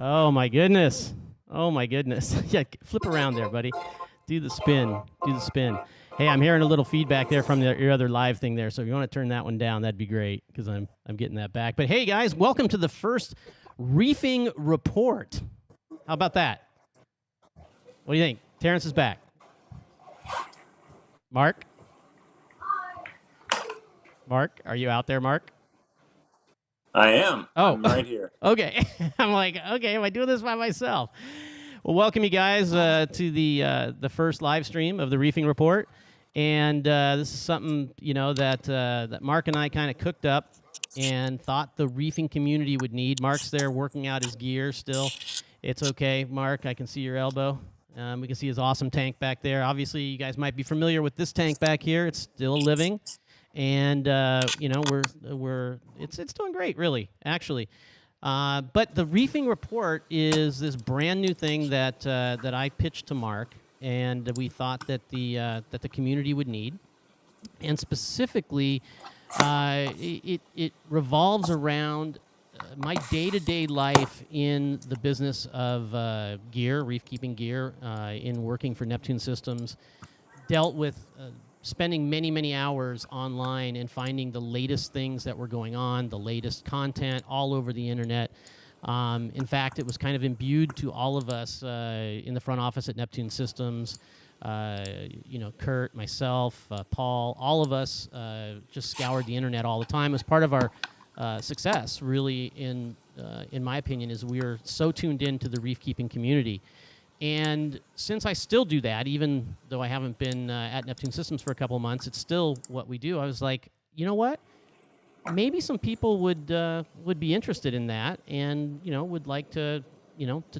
Oh my goodness. Oh my goodness. Yeah, flip around there, buddy. Do the spin. Do the spin. Hey, I'm hearing a little feedback there from your other live thing there. So if you want to turn that one down, that'd be great because I'm getting that back. But hey, guys, welcome to the first Reefing Report. How about that? What do you think? Terence is back. Mark? Mark, are you out there, Mark? I am. Oh, I'm right here. Okay. I'm like, okay, am I doing this by myself? Well, welcome you guys to the first live stream of the Reefing Report, and this is something that Mark and I kind of cooked up and thought the reefing community would need. Mark's there working out his gear still. It's okay, Mark. I can see your elbow. We can see his awesome tank back there. Obviously, you guys might be familiar with this tank back here. It's still living. And it's doing great, really, actually. But the Reefing Report is this brand new thing that I pitched to Mark, and we thought that the community would need, and specifically, it revolves around my day-to-day life in the business of gear, reef keeping gear, in working for Neptune Systems, dealt with. Spending many, many hours online and finding the latest things that were going on, the latest content all over the internet. In fact, it was kind of imbued to all of us in the front office at Neptune Systems. Kurt, myself, Paul, all of us just scoured the internet all the time. As part of our success, really, in my opinion, is we are so tuned into the reef keeping community. And since I still do that, even though I haven't been at Neptune Systems for a couple of months, it's still what we do. I was like, you know what? Maybe some people would be interested in that, and would like to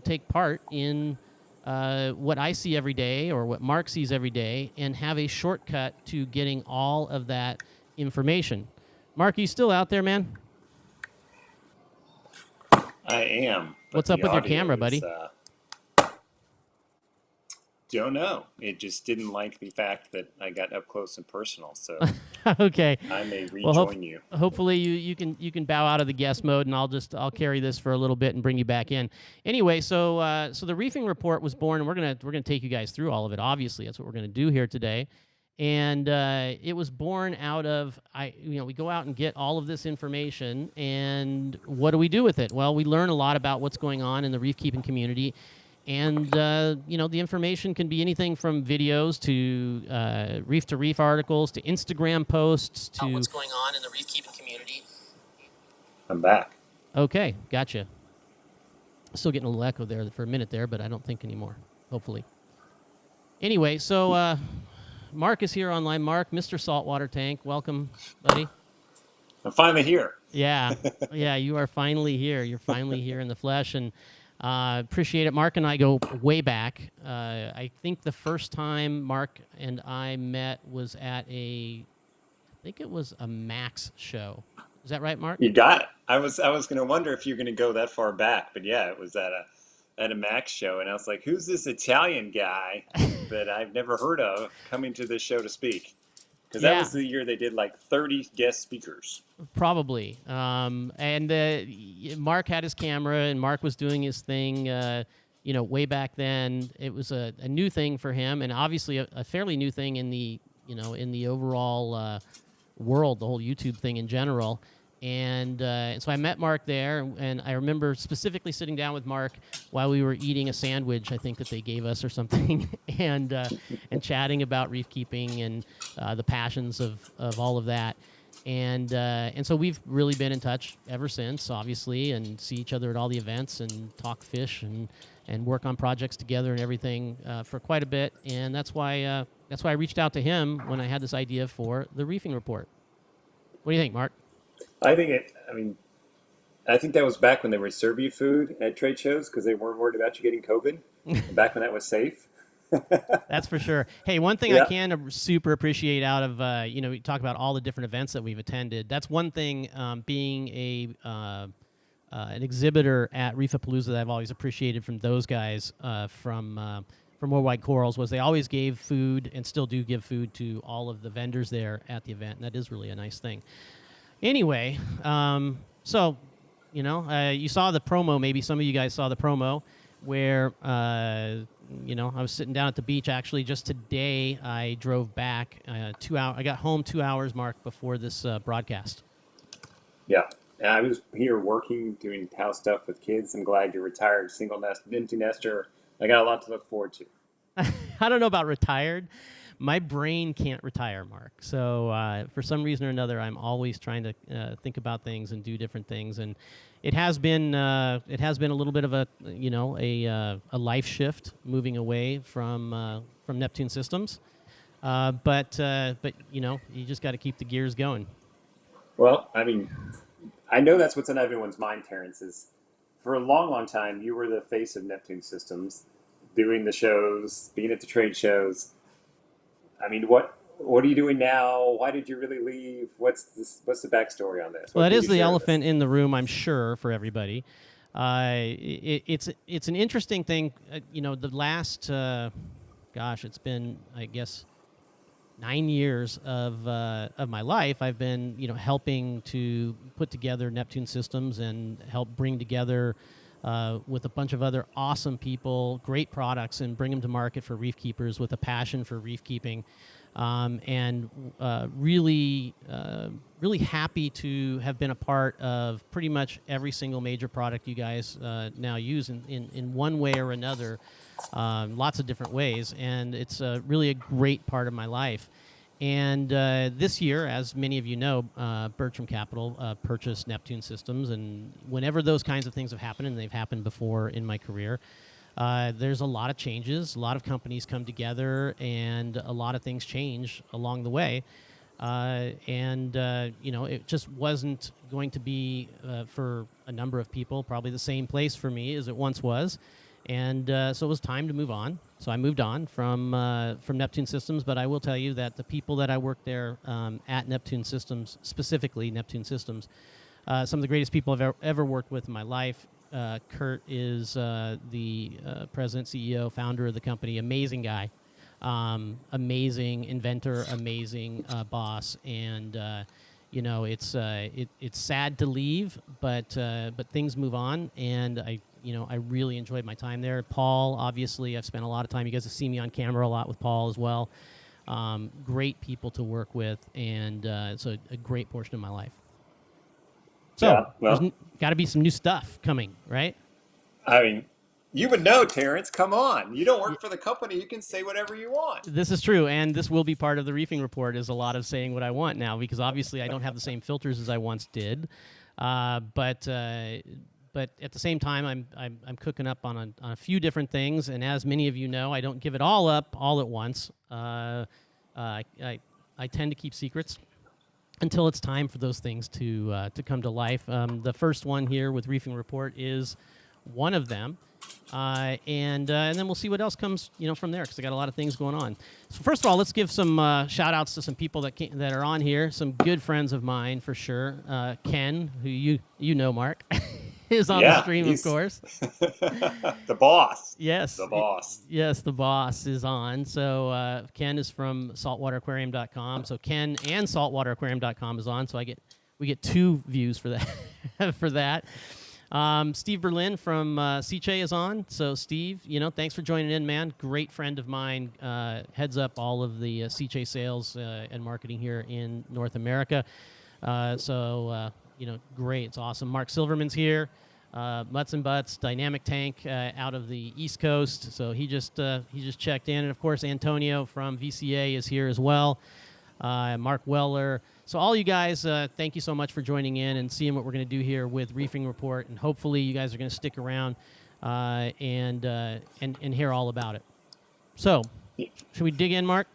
take part in what I see every day or what Mark sees every day, and have a shortcut to getting all of that information. Mark, are you still out there, man? I am. What's up with your camera, buddy? Don't know. It just didn't like the fact that I got up close and personal. So okay, I may rejoin you. Hopefully you can bow out of the guest mode, and I'll carry this for a little bit and bring you back in. Anyway, so the Reefing Report was born, and we're gonna take you guys through all of it. Obviously, that's what we're gonna do here today. And it was born out of we go out and get all of this information, and what do we do with it? Well, we learn a lot about what's going on in the reef keeping community. And, the information can be anything from videos to reef articles to Instagram posts to what's going on in the reef keeping community. I'm back. Okay, gotcha. Still getting a little echo there for a minute there, but I don't think anymore, hopefully. Anyway, so Mark is here online. Mark, Mr. Saltwater Tank, welcome, buddy. I'm finally here. Yeah, yeah, you are finally here. You're finally here in the flesh, and appreciate it. Mark and I go way back. I think the first time Mark and I met was at I think it was a Max show. Is that right, Mark? You got it. I was going to wonder if you're going to go that far back, but yeah, it was at a Max show, and I was like, who's this Italian guy that I've never heard of coming to this show to speak? Because that was the year they did like 30 guest speakers. Probably. And Mark had his camera, and Mark was doing his thing, way back then. It was a new thing for him, and obviously a fairly new thing in the overall world, the whole YouTube thing in general. And so I met Mark there, and I remember specifically sitting down with Mark while we were eating a sandwich, I think that they gave us or something, and chatting about reef keeping and the passions of all of that. And so we've really been in touch ever since, obviously, and see each other at all the events and talk fish and work on projects together and everything for quite a bit. And that's why I reached out to him when I had this idea for the Reefing Report. What do you think, Mark? I think that was back when they would serve you food at trade shows because they weren't worried about you getting COVID. Back when that was safe. That's for sure. Hey, one thing I can super appreciate out of, we talk about all the different events that we've attended. That's one thing, being an exhibitor at Reefapalooza that I've always appreciated from those guys from Worldwide Corals was they always gave food and still do give food to all of the vendors there at the event. And that is really a nice thing. Anyway, so You know, you saw the promo. Maybe some of you guys saw the promo where, you know, I was sitting down at the beach. Actually, just today, I drove back 2 hours. I got home 2 hours, Mark, before this broadcast. Yeah. And I was here working, doing house stuff with kids. I'm glad you're retired, single nest, empty nester. I got a lot to look forward to. I don't know about retired. My brain can't retire, Mark. So for some reason or another, I'm always trying to think about things and do different things. And it has been a little bit of a a life shift, moving away from Neptune Systems. But you know, you just got to keep the gears going. Well, I mean, I know that's what's on everyone's mind, Terence, is for a long, long time, you were the face of Neptune Systems, doing the shows, being at the trade shows. I mean, what are you doing now? Why did you really leave? What's the backstory on this? Well, that is the elephant in the room, I'm sure, for everybody. It's an interesting thing. You know, the last, it's been, I guess, 9 years of my life. I've been, you know, helping to put together Neptune Systems and help bring together with a bunch of other awesome people, great products, and bring them to market for reef keepers with a passion for reef keeping. And really happy to have been a part of pretty much every single major product you guys now use in one way or another, lots of different ways. And it's really a great part of my life. And this year, as many of you know, Bertram Capital purchased Neptune Systems. And whenever those kinds of things have happened, and they've happened before in my career, there's a lot of changes. A lot of companies come together, and a lot of things change along the way. You know, it just wasn't going to be for a number of people probably the same place for me as it once was. And so it was time to move on. So I moved on from Neptune Systems, but I will tell you that the people that I worked there at Neptune Systems, specifically Neptune Systems, some of the greatest people I've ever worked with in my life. Kurt is the president, CEO, founder of the company. Amazing guy, amazing inventor, amazing boss. And you know, it's sad to leave, but things move on, and I really enjoyed my time there. Paul, obviously, I've spent a lot of time. You guys have seen me on camera a lot with Paul as well. Great people to work with, and it's a great portion of my life. So yeah, well, there's got to be some new stuff coming, right? I mean, you would know, Terence. Come on. You don't work for the company. You can say whatever you want. This is true, and this will be part of the Reefing Report, is a lot of saying what I want now, because obviously I don't have the same filters as I once did. But at the same time, I'm cooking up on a few different things, and as many of you know, I don't give it all up all at once. I tend to keep secrets until it's time for those things to come to life. The first one here with Reefing Report is one of them, and then we'll see what else comes, you know, from there, because I got a lot of things going on. So first of all, let's give some shout outs to some people that are on here. Some good friends of mine for sure. Ken, who you know, Mark. Is on the stream, of course. The boss. Yes. The boss. Yes, the boss is on. So Ken is from saltwateraquarium.com. So Ken and saltwateraquarium.com is on. So we get 2 views for that. For that. Steve Berlin from Seche is on. So Steve, you know, thanks for joining in, man. Great friend of mine. Heads up all of the Seche sales and marketing here in North America. You know, great. It's awesome. Mark Silverman's here. Mutts and Butts, Dynamic Tank out of the East Coast. So he just checked in. And, of course, Antonio from VCA is here as well. Mark Weller. So all you guys, thank you so much for joining in and seeing what we're going to do here with Reefing Report. And hopefully you guys are going to stick around and hear all about it. So should we dig in, Mark?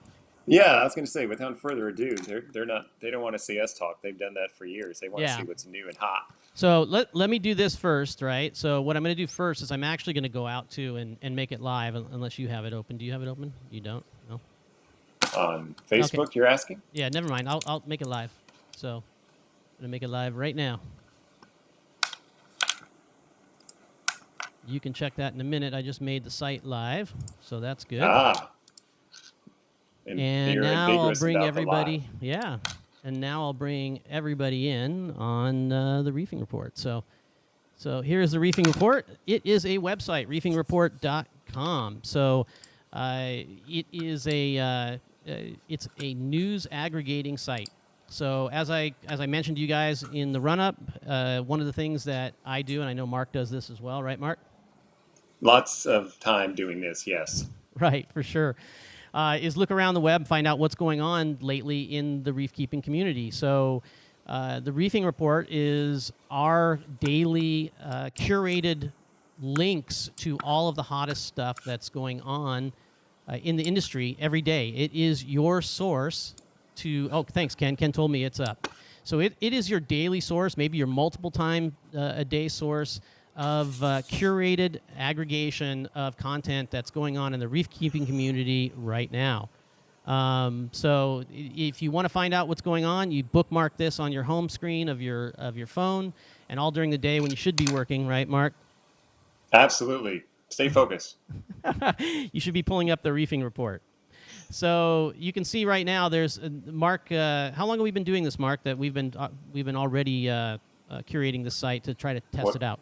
Yeah, I was going to say, without further ado, they don't want to see us talk. They've done that for years. They want to see what's new and hot. So let me do this first, right? So what I'm going to do first is I'm actually going to go out to and make it live, unless you have it open. Do you have it open? You don't? No? On Facebook, okay. You're asking? Yeah, never mind. I'll make it live. So I'm going to make it live right now. You can check that in a minute. I just made the site live, so that's good. And now I'll bring everybody. Yeah, and now I'll bring everybody in on the Reefing Report. So So here's the Reefing Report. It is a website, reefingreport.com. So it is it's a news aggregating site. So as I mentioned to you guys in the run-up, one of the things that I do, and I know Mark does this as well, right, Mark? Lots of time doing this, yes. Right, for sure. Is look around the web, find out what's going on lately in the reef keeping community. So the Reefing Report is our daily curated links to all of the hottest stuff that's going on in the industry every day. It is your source to, oh, thanks, Ken. Ken told me it's up. So it is your daily source, maybe your multiple time a day source of curated aggregation of content that's going on in the reef keeping community right now. So if you want to find out what's going on, you bookmark this on your home screen of your phone, and all during the day when you should be working, right, Mark? Absolutely. Stay focused. You should be pulling up the Reefing Report. So you can see right now there's Mark. How long have we been doing this, Mark? That we've been already curating the site to try to test it out.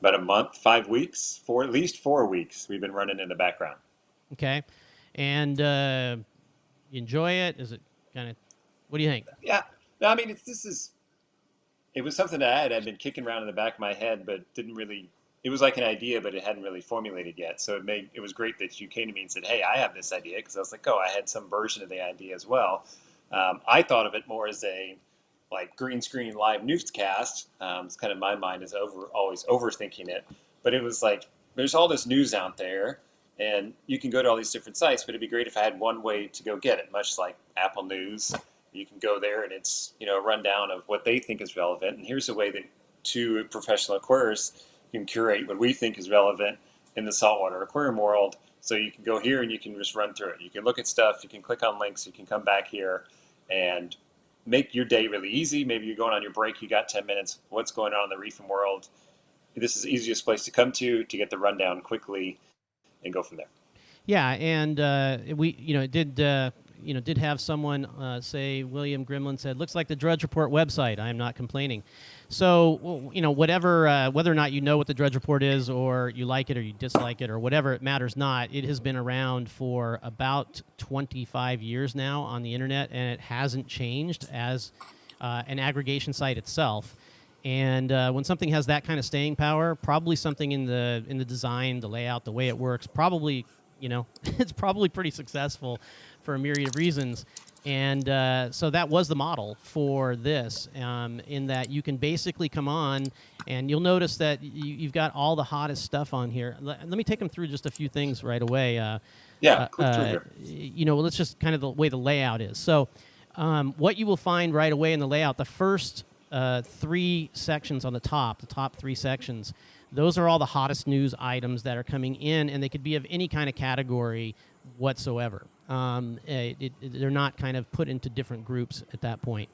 About a month, 5 weeks, at least 4 weeks. We've been running in the background. Okay, and you enjoy it? Is it kind of? What do you think? Yeah, no, I mean it was something that I had been kicking around in the back of my head, but didn't really. It was like an idea, but it hadn't really formulated yet. So it was great that you came to me and said, "Hey, I have this idea," because I was like, "Oh, I had some version of the idea as well." I thought of it more as a like green screen live newscast. It's kind of my mind is always overthinking it, but it was like there's all this news out there, and you can go to all these different sites, but it'd be great if I had one way to go get it, much like Apple News. You can go there, and it's a rundown of what they think is relevant, and here's a way that two professional aquarists can curate what we think is relevant in the saltwater aquarium world. So you can go here and you can just run through it. You can look at stuff, you can click on links, you can come back here and make your day really easy. Maybe you're going on your break, you got 10 minutes. What's going on in the reefing world? This is the easiest place to come to get the rundown quickly and go from there. Yeah, and we did have someone say, William Grimlin said, looks like the Drudge Report website. I am not complaining. So, whatever, whether or not you know what the Drudge Report is, or you like it or you dislike it or whatever, it matters not. It has been around for about 25 years now on the internet, and it hasn't changed as an aggregation site itself. And when something has that kind of staying power, probably something in the design, the layout, the way it works, probably, it's probably pretty successful for a myriad of reasons. And so that was the model for this, in that you can basically come on, and you'll notice that you've got all the hottest stuff on here. Let me take them through just a few things right away. Click through here. Let's just kind of the way the layout is. So what you will find right away in the layout, the first 3 sections on the top 3 sections, those are all the hottest news items that are coming in, and they could be of any kind of category whatsoever. They're not kind of put into different groups at that point.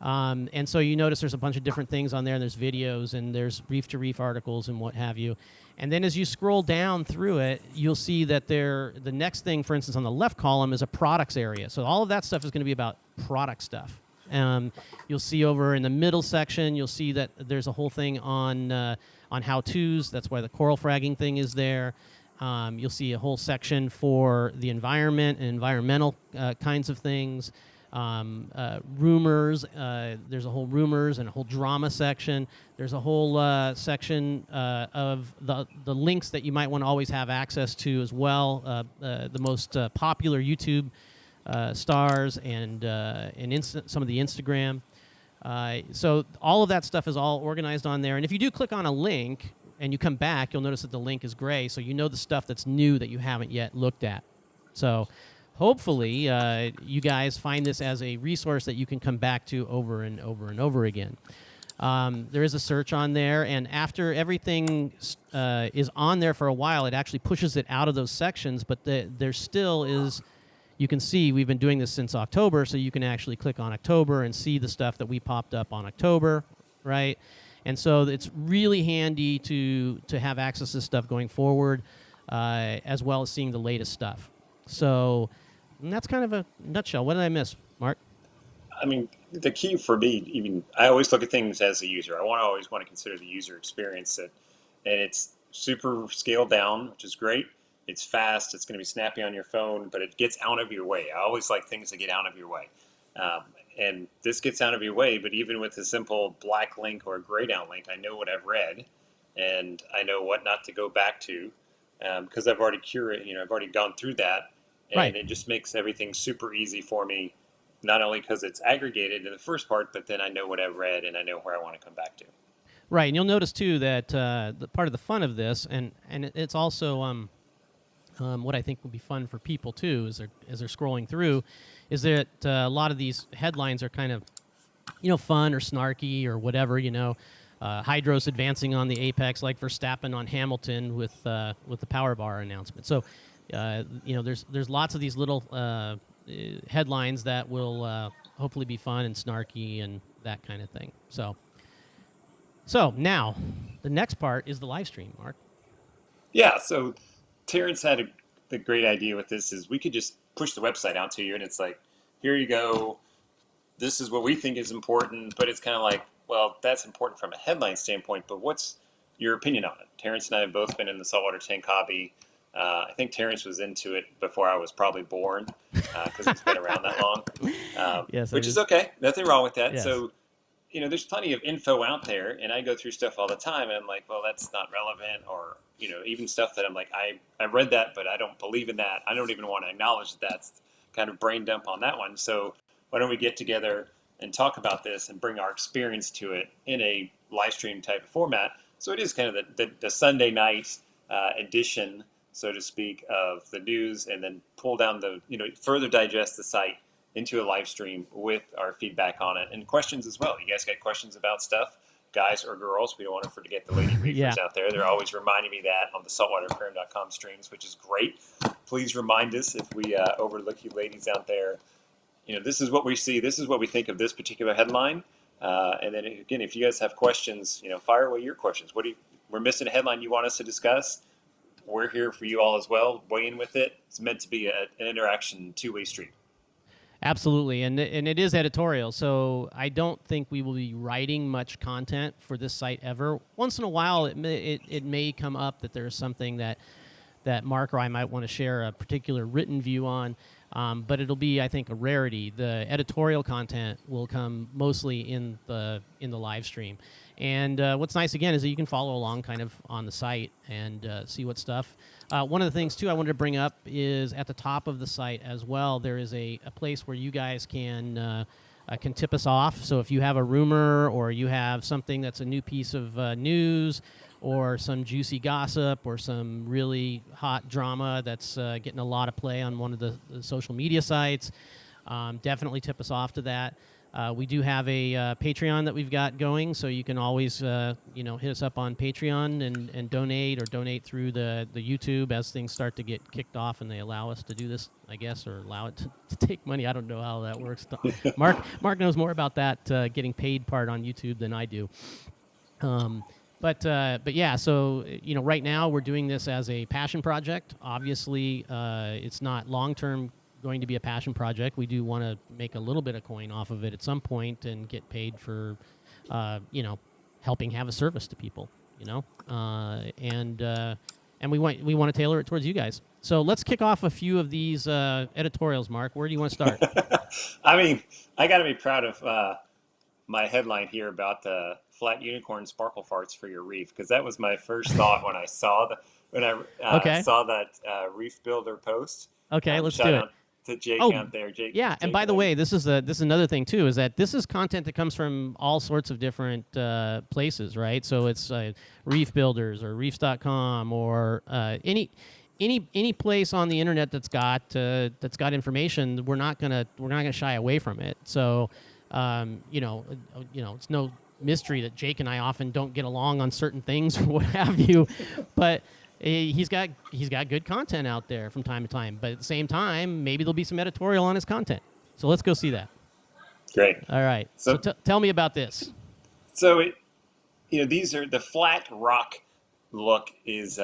And so you notice there's a bunch of different things on there, and there's videos, and there's reef-to-reef articles and what have you. And then as you scroll down through it, you'll see that the next thing, for instance, on the left column is a products area. So all of that stuff is going to be about product stuff. You'll see over in the middle section, you'll see that there's a whole thing on how-tos. That's why the coral fragging thing is there. You'll see a whole section for the environment and environmental kinds of things. Rumors. There's a whole rumors and a whole drama section. There's a whole section of the links that you might want to always have access to as well. The most popular YouTube stars and some of the Instagram. So all of that stuff is all organized on there. And if you do click on a link and you come back, you'll notice that the link is gray, so you know the stuff that's new that you haven't yet looked at. So hopefully you guys find this as a resource that you can come back to over and over and over again. There is a search on there, and after everything is on there for a while, it actually pushes it out of those sections, but there still is... You can see we've been doing this since October, so you can actually click on October and see the stuff that we popped up on October, right? And so it's really handy to have access to this stuff going forward, as well as seeing the latest stuff. So that's kind of a nutshell. What did I miss, Mark? I mean, the key for me, even I always look at things as a user. I always want to consider the user experience, and it's super scaled down, which is great. It's fast. It's going to be snappy on your phone, but it gets out of your way. I always like things that get out of your way, um, and this gets out of your way. But even with a simple black link or a grayed out link, I know what I've read, and I know what not to go back to because I've already I've already gone through that, Right. and it just makes everything super easy for me not only because it's aggregated in the first part, but then I know what I've read and I know where I want to come back to. Right, and you'll notice too that the part of the fun of this, and it's also what I think will be fun for people too, as they're scrolling through, is that a lot of these headlines are kind of fun or snarky or whatever. Hydros advancing on the apex like Verstappen on Hamilton with the power bar announcement. So there's lots of these little headlines that will hopefully be fun and snarky and that kind of thing. So now, the next part is the live stream, Mark. Yeah, so Terence had the great idea with this is we could just push the website out to you and it's like, here you go. This is what we think is important, but it's kind of like, well, that's important from a headline standpoint, but what's your opinion on it? Terence and I have both been in the saltwater tank hobby. I think Terence was into it before I was probably born because he's been around that long, Yes, which is okay. Nothing wrong with that. Yes. So, there's plenty of info out there, and I go through stuff all the time, and I'm like, well, that's not relevant, or even stuff that I'm like, I read that, but I don't believe in that. I don't even want to acknowledge that that's kind of brain dump on that one. So why don't we get together and talk about this and bring our experience to it in a live stream type of format? So it is kind of the Sunday night edition, so to speak, of the news, and then pull down further digest the site into a live stream with our feedback on it and questions as well. You guys got questions about stuff, guys or girls? We don't want to forget the lady reefers out there. They're always reminding me that on the saltwateraquarium.com streams, which is great. Please remind us if we overlook you ladies out there. This is what we see. This is what we think of this particular headline. And then again, if you guys have questions, fire away your questions. We're missing a headline you want us to discuss? We're here for you all as well. Weigh in with it. It's meant to be an interaction, two-way street. Absolutely, and it is editorial, so I don't think we will be writing much content for this site ever. Once in a while, it may come up that there's something that Mark or I might want to share a particular written view on, but it'll be, I think, a rarity. The editorial content will come mostly in the live stream. And what's nice, again, is that you can follow along kind of on the site and see what stuff. One of the things, too, I wanted to bring up is at the top of the site as well, there is a place where you guys can tip us off. So if you have a rumor or you have something that's a new piece of news or some juicy gossip or some really hot drama that's getting a lot of play on one of the social media sites, definitely tip us off to that. We do have a Patreon that we've got going, so you can always hit us up on Patreon and donate through the YouTube as things start to get kicked off and they allow us to do this, I guess, or allow it to take money. I don't know how that works. Mark knows more about that getting paid part on YouTube than I do. But yeah, so right now we're doing this as a passion project. Obviously, it's not long-term going to be a passion project. We do want to make a little bit of coin off of it at some point and get paid for, helping have a service to people, and we want to tailor it towards you guys. So let's kick off a few of these editorials, Mark. Where do you want to start? I mean, I got to be proud of my headline here about the flat unicorn sparkle farts for your reef, because that was my first thought when I saw saw that reef builder post. Okay, let's do it. To Jake out there. Jake, and by the way, this is another thing too, is that this is content that comes from all sorts of different places, right? So it's reef builders or reefs.com or any place on the internet that's got information. We're not gonna shy away from it. So it's no mystery that Jake and I often don't get along on certain things or what have you, but he's got good content out there from time to time. But at the same time, maybe there'll be some editorial on his content. So let's go see that. Great. All right. So tell me about this. So these are the flat rock look is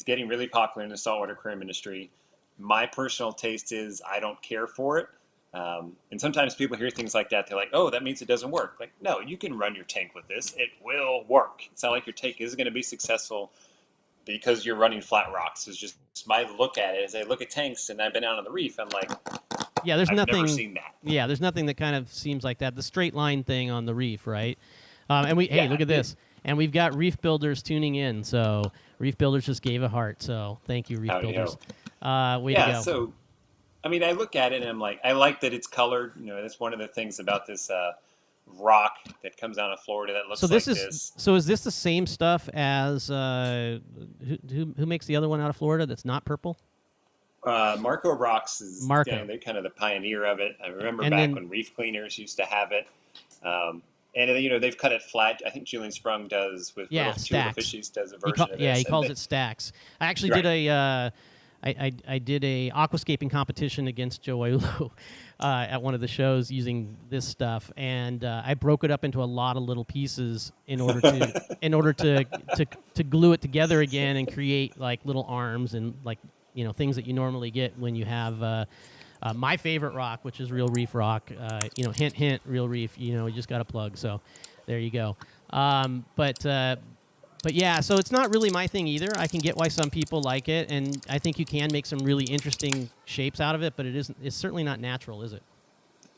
getting really popular in the saltwater aquarium industry. My personal taste is I don't care for it. And sometimes people hear things like that. They're like, oh, that means it doesn't work. Like, no, you can run your tank with this. It will work. It's not like your tank is going to be successful because you're running flat rocks. It's just my look at it. As I look at tanks and I've been out on the reef, I'm like, Yeah, there's I've nothing. never seen that. Yeah, there's nothing that kind of seems like that. The straight line thing on the reef, right? And hey, look at this. And we've got reef builders tuning in. So reef builders just gave a heart. So thank you, reef builders. Way to go. So I mean, I look at it and I'm like, I like that it's colored. You know, that's one of the things about this rock that comes out of Florida that looks so like this. So is this the same stuff as who makes the other one out of Florida that's not purple? Marco Rocks is Marco. They're kind of the pioneer of it. I remember And back then- when reef cleaners used to have it. And you know, they've cut it flat. I think Julian Sprung does with Two Little Stacks. Fishies does a version of this. Yeah, he And calls it stacks. I actually Right. did a I did a aquascaping competition against Joe Aiulu at one of the shows using this stuff, and I broke it up into a lot of little pieces in order to glue it together again and create like little arms and like things that you normally get when you have my favorite rock, which is Real Reef rock. Hint hint, Real Reef. You just got a plug, so there you go. But yeah, so it's not really my thing either. I can get why some people like it, and I think you can make some really interesting shapes out of it, but it's certainly not natural, is it?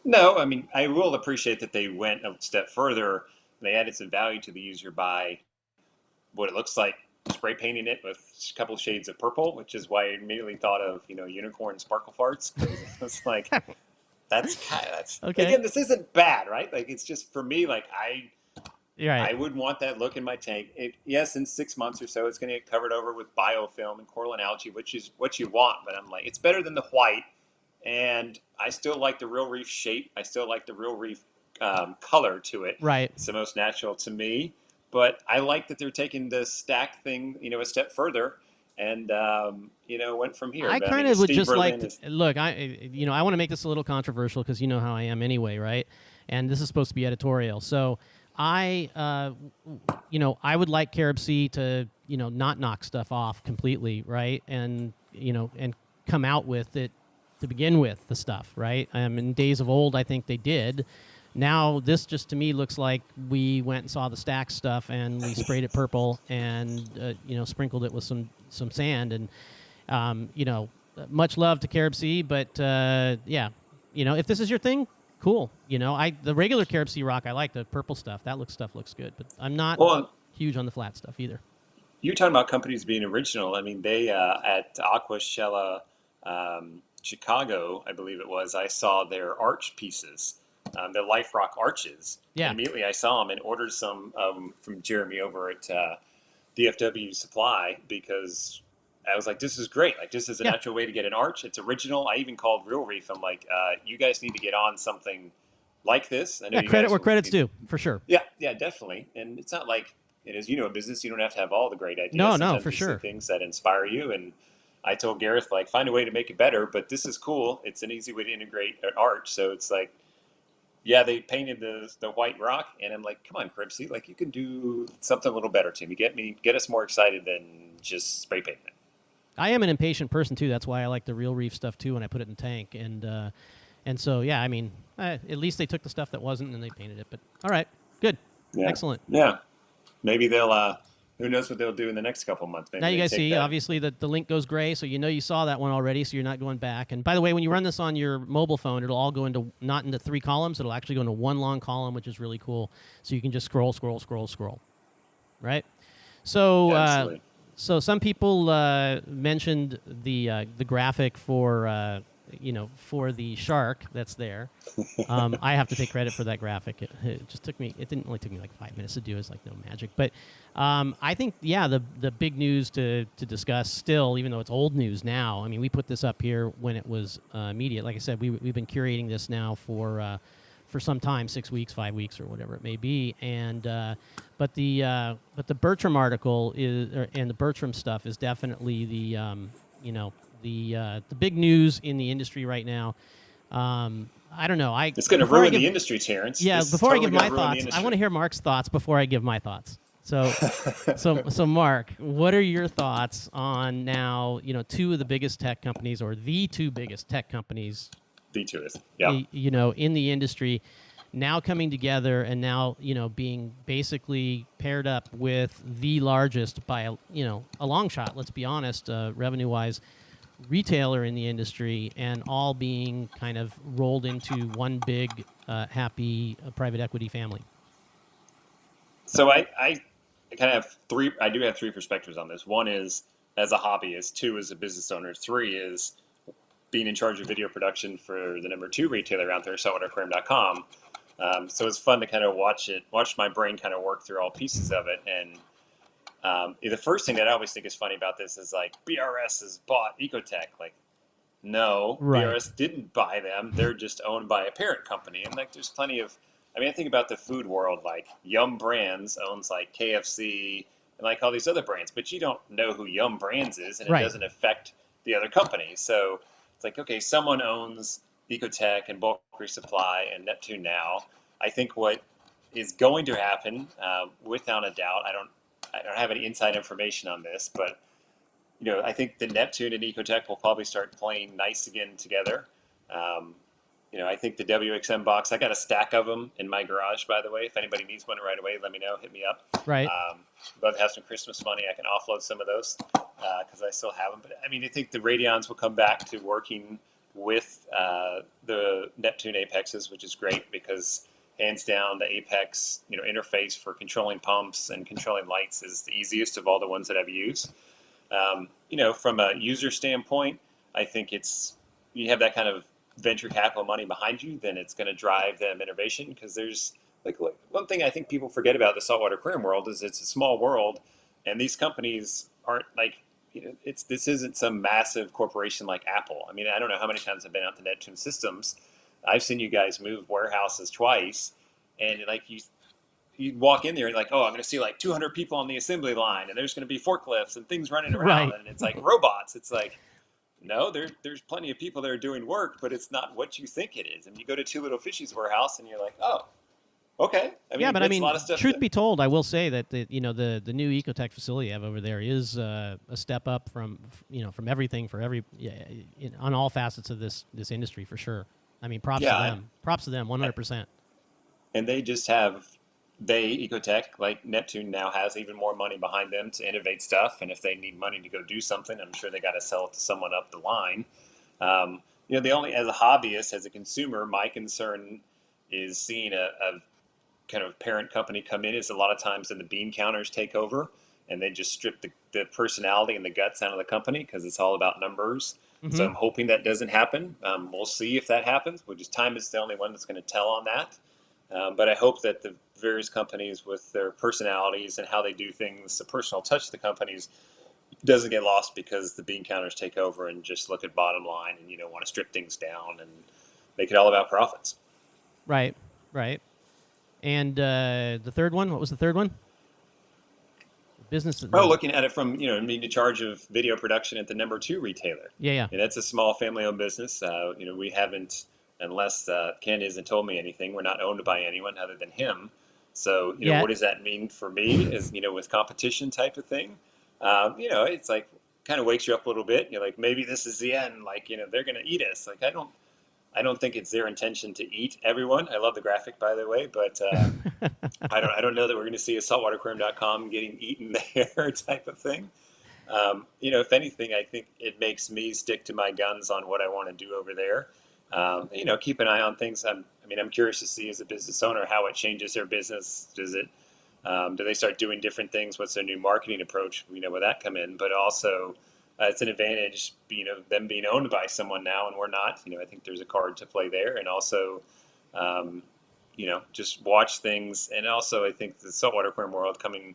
No, I mean, I will appreciate that they went a step further. They added some value to the user by what it looks like spray painting it with a couple of shades of purple, which is why I immediately thought of unicorn sparkle farts. It's like that's okay. Again, this isn't bad, right? Like it's just for me, like You're right. I would want that look in my tank. Yes, in 6 months or so, it's going to get covered over with biofilm and coral and algae, which is what you want. But I'm like, it's better than the white, and I still like the Real Reef shape. I still like the Real Reef color to it. Right. It's the most natural to me. But I like that they're taking the stack thing, a step further, and went from here. I But, kind of would Steve just Berlin like look. I want to make this a little controversial because you know how I am anyway, right? And this is supposed to be editorial, so. I would like Carib Sea to, not knock stuff off completely, right? And, and come out with it to begin with, the stuff, right? In days of old, I think they did. Now, this just to me looks like we went and saw the stack stuff and we sprayed it purple and, sprinkled it with some sand. And, much love to Carib Sea, but, if this is your thing, cool. The regular Carib Sea rock, I like the purple stuff. That stuff looks good, but I'm not huge on the flat stuff either. You're talking about companies being original. I mean, they at Aquashella Chicago, I believe it was, I saw their arch pieces, the Life Rock arches. Yeah. And immediately I saw them and ordered some from Jeremy over at DFW Supply because I was like, this is great. Like, this is a natural way to get an arch. It's original. I even called Real Reef. I'm like, you guys need to get on something like this. I know credit where credit's due, for sure. Yeah, definitely. And it's not like, as you know, in business, you don't have to have all the great ideas. No, Sometimes for you see sure. things that inspire you. And I told Gareth, like, find a way to make it better. But this is cool. It's an easy way to integrate an arch. So it's like, yeah, they painted the white rock. And I'm like, come on, Cribsy. Like, you can do something a little better, Tim. You get us more excited than just spray painting it. I am an impatient person too. That's why I like the Real Reef stuff too when I put it in the tank. And so yeah, I mean, at least they took the stuff that wasn't and they painted it. But all right, good, excellent. Yeah, maybe they'll. Who knows what they'll do in the next couple of months? Maybe now you guys see, that. obviously the link goes gray, so you saw that one already, so you're not going back. And by the way, when you run this on your mobile phone, it'll all go not into 3 columns. It'll actually go into one long column, which is really cool. So you can just scroll, right? So. Absolutely. So some people mentioned the graphic for the shark that's there. I have to take credit for that graphic. It just took me. It didn't only took me like 5 minutes to do. It's like no magic. But I think the big news to discuss still, even though it's old news now. I mean, we put this up here when it was immediate. Like I said, we've been curating this now for some time, 6 weeks, 5 weeks, or whatever it may be. And but the Bertram article and the Bertram stuff is definitely the big news in the industry right now. I don't know. It's going to ruin the industry, Terence. Yeah. Before I give my thoughts, I want to hear Mark's thoughts before I give my thoughts. So Mark, what are your thoughts on now? 2 of the biggest tech companies, or the 2 biggest tech companies The tourists. Yeah. you know, in the industry, now coming together and now, you know, being basically paired up with the largest by a, you know, a long shot, let's be honest, revenue wise, retailer in the industry, and all being kind of rolled into one big happy private equity family. So I kind of have three. I do have three perspectives on this. One is as a hobbyist. Two is a business owner. Three is being in charge of video production for the number two retailer out there, saltwateraquarium.com. So it's fun to kind of watch my brain kind of work through all pieces of it. And the first thing that I always think is funny about this is like BRS has bought Ecotech. Like, no, Right. BRS didn't buy them. They're just owned by a parent company. And like, there's plenty of, I mean, I think about the food world, like Yum Brands owns like KFC and like all these other brands, but you don't know who Yum Brands is, and it Right. doesn't affect the other companies. So it's like, okay, someone owns Ecotech and Bulk Resupply and Neptune now. I think what is going to happen, without a doubt, I don't have any inside information on this, but you know, I think the Neptune and Ecotech will probably start playing nice again together. You know, I think the WXM box, I got a stack of them in my garage, by the way. If anybody needs one right away, let me know. Hit me up. Right. Love to have some Christmas money. I can offload some of those because I still have them. But I mean, I think the Radions will come back to working with the Neptune Apexes, which is great because hands down, the Apex, you know, interface for controlling pumps and controlling lights is the easiest of all the ones that I've used. You know, from a user standpoint, I think you have that kind of venture capital money behind you, then it's going to drive them innovation because there's like one thing I think people forget about the saltwater aquarium world is it's a small world, and these companies aren't like, you know, this isn't some massive corporation like Apple. I mean, I don't know how many times I've been out to Neptune Systems. I've seen you guys move warehouses twice, and like you walk in there and like, oh, I'm going to see like 200 people on the assembly line, and there's going to be forklifts and things running around, Right. and it's like robots. It's like, no, there's plenty of people that are doing work, but it's not what you think it is. And you go to Two Little Fishies warehouse, and you're like, oh, okay. I mean, Yeah, but I that's mean, a lot of stuff. truth be told, I will say that the new Ecotech facility you have over there is a step up from from everything for on all facets of this industry for sure. I mean, props to them. Props to them, 100%. And they just have Ecotech, like Neptune now has even more money behind them to innovate stuff. And if they need money to go do something, I'm sure they got to sell it to someone up the line. You know, as a hobbyist, as a consumer, my concern is seeing a kind of parent company come in. Is a lot of times then the bean counters take over and they just strip the personality and the guts out of the company because it's all about numbers. Mm-hmm. So I'm hoping that doesn't happen. We'll see if that happens, which is time is the only one that's going to tell on that. But I hope that the various companies with their personalities and how they do things, the personal touch of the companies, doesn't get lost because the bean counters take over and just look at bottom line and, you know, want to strip things down and make it all about profits. Right, right. And the third one, what was the third one? Business. Looking at it from, you know, being in charge of video production at the number two retailer. Yeah. And that's a small family-owned business. You know, we haven't, unless Ken hasn't told me anything, we're not owned by anyone other than him. So, you know, what does that mean for me is, you know, with competition type of thing? You know, it's like kind of wakes you up a little bit. You're like, maybe this is the end. Like, you know, they're going to eat us. Like, I don't think it's their intention to eat everyone. I love the graphic, by the way, but I don't know that we're going to see a saltwateraquarium.com getting eaten there type of thing. You know, if anything, I think it makes me stick to my guns on what I want to do over there. You know, keep an eye on things. I'm curious to see as a business owner how it changes their business. Do they start doing different things? What's their new marketing approach? You know, will that come in? But also, it's an advantage, you know, them being owned by someone now and we're not. You know, I think there's a card to play there, and also, you know, just watch things. And also, I think the saltwater aquarium world coming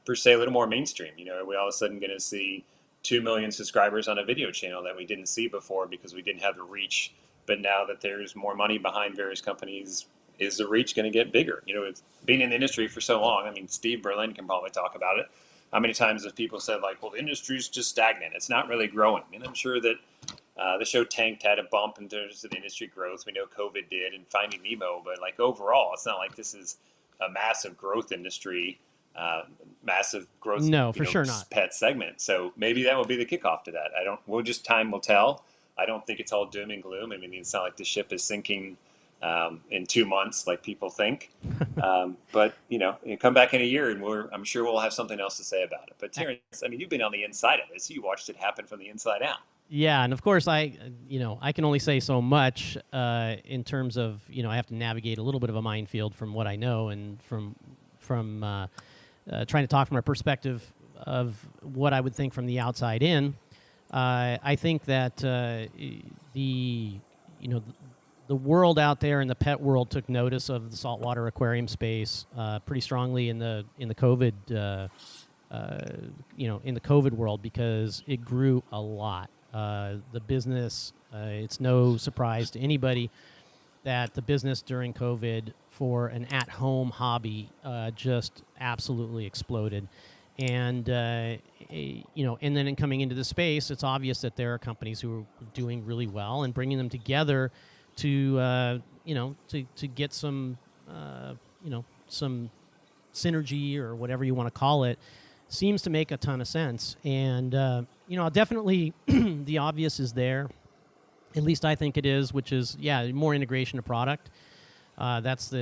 per se a little more mainstream. You know, are we all of a sudden going to see 2 million subscribers on a video channel that we didn't see before because we didn't have the reach? But now that there's more money behind various companies, is the reach going to get bigger? You know, it's been in the industry for so long. I mean, Steve Berlin can probably talk about it. How many times have people said, like, well, the industry's just stagnant. It's not really growing. And I'm sure that the show Tanked had a bump in terms of industry growth. We know COVID did and Finding Nemo. But, like, overall, it's not like this is a massive growth industry, massive growth no, for sure not. pet segment. So maybe that will be the kickoff to that. Time will tell. I don't think it's all doom and gloom. I mean, it's not like the ship is sinking in 2 months like people think. But you come back in a year, and I'm sure we'll have something else to say about it. But Terence, I mean, you've been on the inside of this. You watched it happen from the inside out. Yeah, and of course I can only say so much in terms of I have to navigate a little bit of a minefield from what I know and from trying to talk from a perspective of what I would think from the outside in. I think that the world out there in the pet world took notice of the saltwater aquarium space pretty strongly in the COVID in the COVID world, because it grew a lot. The business, it's no surprise to anybody that the business during COVID for an at-home hobby just absolutely exploded. And, and then in coming into the space, it's obvious that there are companies who are doing really well, and bringing them together to, to get some, some synergy or whatever you want to call it, seems to make a ton of sense. And, definitely the obvious is there. At least I think it is, which is, more integration of product. That's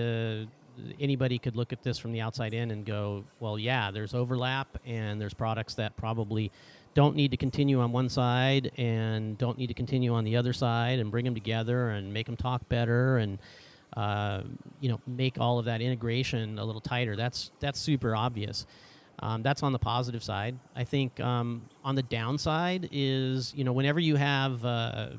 anybody could look at this from the outside in and go, well, there's overlap, and there's products that probably don't need to continue on one side and don't need to continue on the other side, and bring them together and make them talk better, and make all of that integration a little tighter. That's super obvious. That's on the positive side. I think on the downside is, whenever you have a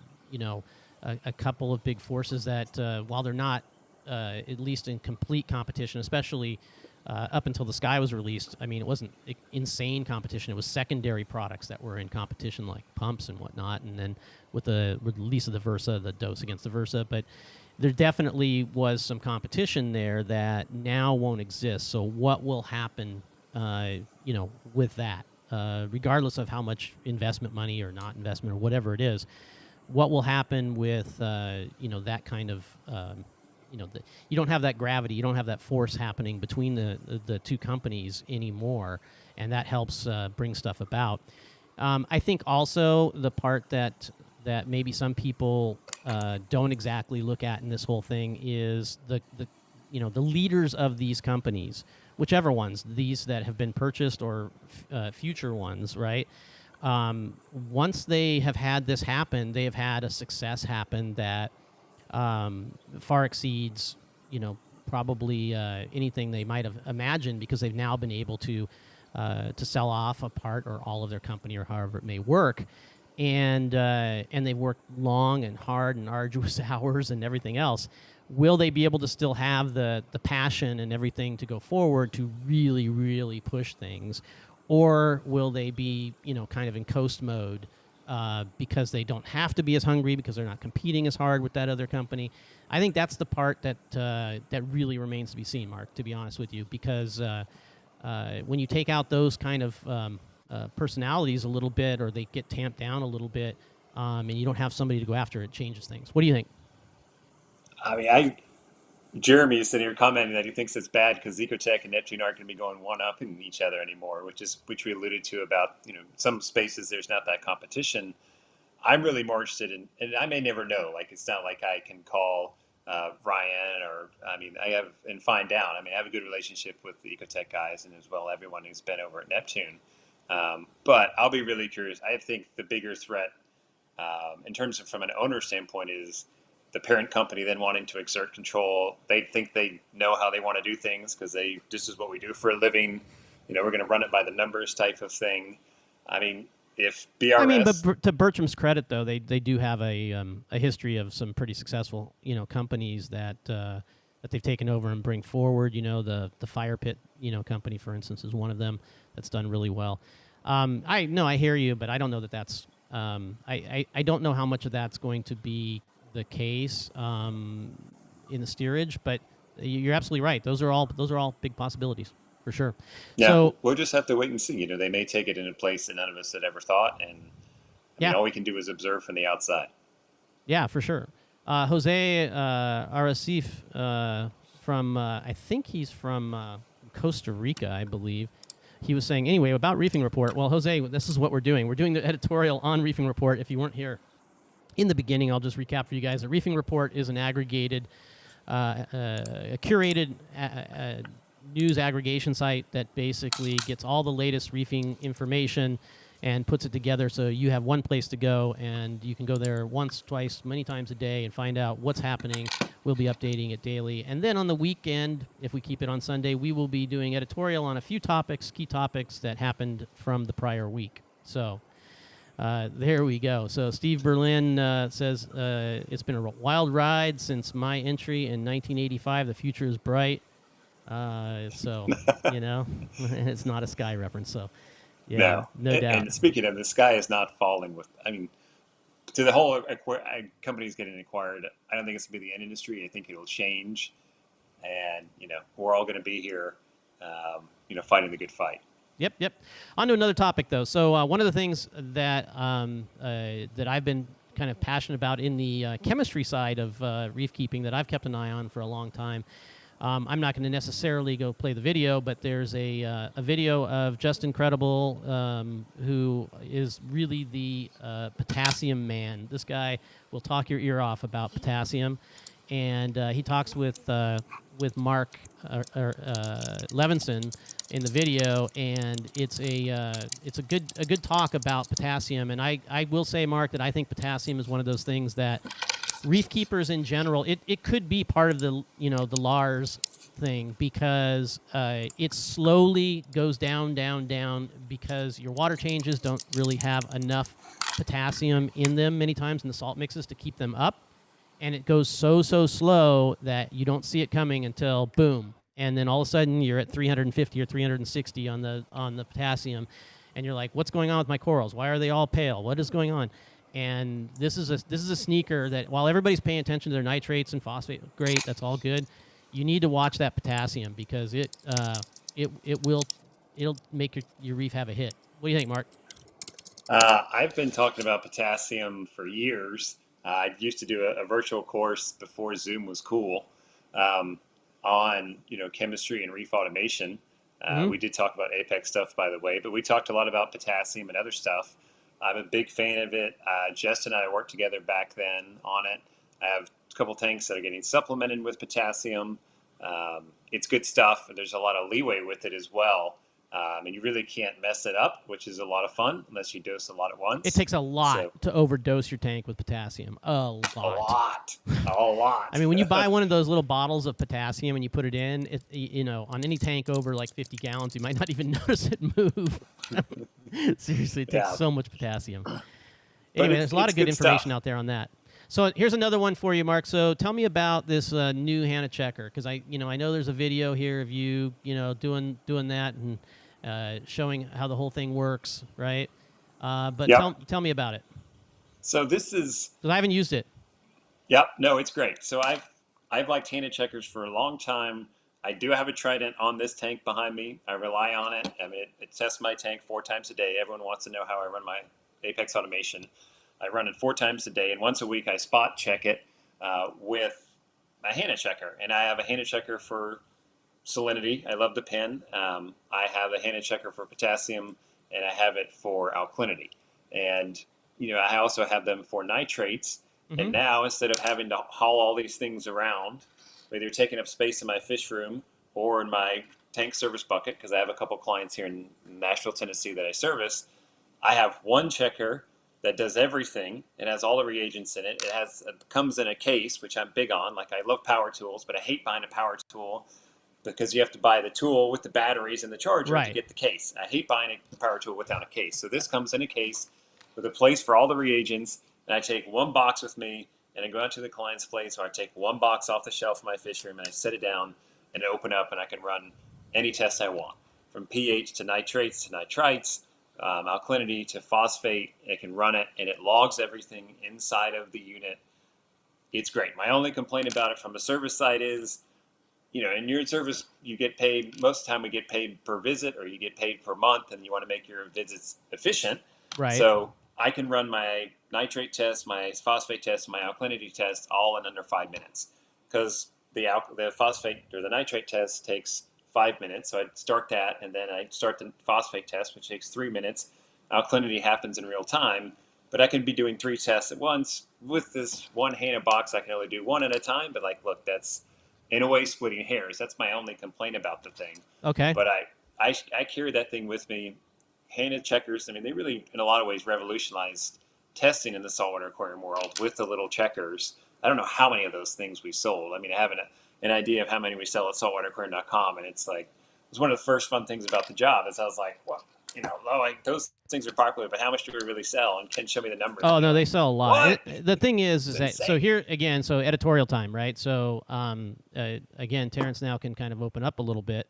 couple of big forces that, while they're not at least in complete competition, especially up until the Sky was released, I mean, it wasn't insane competition. It was secondary products that were in competition, like pumps and whatnot. And then with the release of the Versa, the dose against the Versa. But there definitely was some competition there that now won't exist. So what will happen, with that, regardless of how much investment money or not investment or whatever it is, what will happen with, that kind of, you don't have that gravity, you don't have that force happening between the two companies anymore, and that helps bring stuff about. I think also the part that maybe some people don't exactly look at in this whole thing is the leaders of these companies, whichever ones, these that have been purchased or future ones, right? Once they have had this happen, they have had a success happen that far exceeds, probably anything they might have imagined, because they've now been able to sell off a part or all of their company, or however it may work, and they've worked long and hard and arduous hours and everything else. Will they be able to still have the passion and everything to go forward to really, really push things? Or will they be, kind of in coast mode because they don't have to be as hungry, because they're not competing as hard with that other company? I think that's the part that really remains to be seen, Mark, to be honest with you, because when you take out those kind of personalities a little bit, or they get tamped down a little bit, and you don't have somebody to go after, it changes things. What do you think? I mean, Jeremy is sitting here commenting that he thinks it's bad because Ecotech and Neptune aren't going to be going one up in each other anymore, which we alluded to about, some spaces there's not that competition. I'm really more interested in, and I may never know, like, it's not like I can call Ryan, or, and find out. I mean, I have a good relationship with the Ecotech guys, and as well everyone who's been over at Neptune. But I'll be really curious. I think the bigger threat in terms of from an owner standpoint is the parent company then wanting to exert control. They think they know how they want to do things because this is what we do for a living. We're going to run it by the numbers type of thing. I mean, if BRS... but to Bertram's credit, though, they do have a history of some pretty successful, companies that they've taken over and bring forward. The Fire Pit, company, for instance, is one of them that's done really well. I hear you, but I don't know that that's... I don't know how much of that's going to be the case in the steerage, but you're absolutely right. Those are all big possibilities for sure. Yeah, so we'll just have to wait and see. They may take it in a place that none of us had ever thought, and all we can do is observe from the outside. Yeah, for sure. Jose Aracif from I think he's from Costa Rica, I believe. He was saying, anyway, about Reefing Report. Well, Jose, this is what we're doing. We're doing the editorial on Reefing Report. If you weren't here in the beginning, I'll just recap for you guys. The Reefing Report is an aggregated, a curated news aggregation site that basically gets all the latest reefing information and puts it together so you have one place to go, and you can go there once, twice, many times a day and find out what's happening. We'll be updating it daily. And then on the weekend, if we keep it on Sunday, we will be doing editorial on a few topics, key topics that happened from the prior week. So there we go. So Steve Berlin says, it's been a wild ride since my entry in 1985. The future is bright. So, it's not a Sky reference. So, yeah, no doubt. And speaking of, the sky is not falling with, I mean, to the whole companies getting acquired, I don't think it's going to be the end industry. I think it'll change. And, we're all going to be here, fighting the good fight. Yep. On to another topic, though. So one of the things that that I've been kind of passionate about in the chemistry side of reef keeping that I've kept an eye on for a long time. I'm not going to necessarily go play the video, but there's a video of Just Incredible, who is really the potassium man. This guy will talk your ear off about potassium, and he talks with Mark Levinson in the video, and it's a good talk about potassium. And I will say, Mark, that I think potassium is one of those things that reef keepers in general, it could be part of the the Lars thing, because it slowly goes down because your water changes don't really have enough potassium in them many times in the salt mixes to keep them up, and it goes so slow that you don't see it coming until boom, and then all of a sudden you're at 350 or 360 on the potassium, and you're like, what's going on with my corals? Why are they all pale? What is going on? And this is a sneaker that, while everybody's paying attention to their nitrates and phosphate, great, that's all good. You need to watch that potassium, because it'll make your reef have a hit. What do you think, Mark? I've been talking about potassium for years. I used to do a virtual course before Zoom was cool, on chemistry and reef automation. We did talk about Apex stuff, by the way, but we talked a lot about potassium and other stuff. I'm a big fan of it. Jess and I worked together back then on it. I have a couple tanks that are getting supplemented with potassium. It's good stuff, and there's a lot of leeway with it as well. And you really can't mess it up, which is a lot of fun unless you dose a lot at once. It takes a lot to overdose your tank with potassium. A lot. I mean, when you buy one of those little bottles of potassium and you put it in, on any tank over like 50 gallons, you might not even notice it move. Seriously, it takes so much potassium. Anyway, there's a lot of good information out there on that. So here's another one for you, Mark. So tell me about this new Hannah checker, because I know there's a video here of you, doing that and showing how the whole thing works, right? But tell me about it. So this is, because I haven't used it. Yep, no, it's great. So I've liked Hannah checkers for a long time. I do have a Trident on this tank behind me. I rely on it. I mean, it tests my tank 4 times a day. Everyone wants to know how I run my Apex automation. I run it 4 times a day, and once a week I spot check it with a Hannah checker. And I have a Hannah checker for salinity. I love the pen. I have a Hannah checker for potassium, and I have it for alkalinity. And I also have them for nitrates. And now, instead of having to haul all these things around, whether you're taking up space in my fish room or in my tank service bucket, because I have a couple clients here in Nashville, Tennessee that I service, I have one checker that does everything. It has all the reagents in it. It comes in a case, which I'm big on. Like, I love power tools, but I hate buying a power tool because you have to buy the tool with the batteries and the charger to get the case. I hate buying a power tool without a case. So this comes in a case with a place for all the reagents, and I take one box with me, and I go out to the client's place, or I take one box off the shelf in my fish room, and I set it down and open up, and I can run any test I want, from pH to nitrates to nitrites, alkalinity to phosphate. I can run it, and it logs everything inside of the unit. It's great. My only complaint about it from a service side is, in your service, you get paid, most of the time we get paid per visit, or you get paid per month, and you want to make your visits efficient. Right. So I can run my nitrate test, my phosphate test, my alkalinity test all in under 5 minutes, because the phosphate or the nitrate test takes 5 minutes. So I'd start that, and then I start the phosphate test, which takes 3 minutes. Alkalinity happens in real time. but I could be doing 3 tests at once. With this one HANA box, I can only do 1 at a time. But like, look, that's in a way splitting hairs. That's my only complaint about the thing. Okay. But I carry that thing with me. HANA checkers, I mean, they really, in a lot of ways, revolutionized testing in the saltwater aquarium world with the little checkers. I don't know how many of those things we sold. I mean, I have an idea of how many we sell at saltwateraquarium.com, and it's like, it was one of the first fun things about the job is I was like, well, like those things are popular, but how much do we really sell? And Ken show me the numbers. Oh no, they sell a lot. What? The thing is that insane. so here again, so editorial time, right? So again, Terence now can kind of open up a little bit.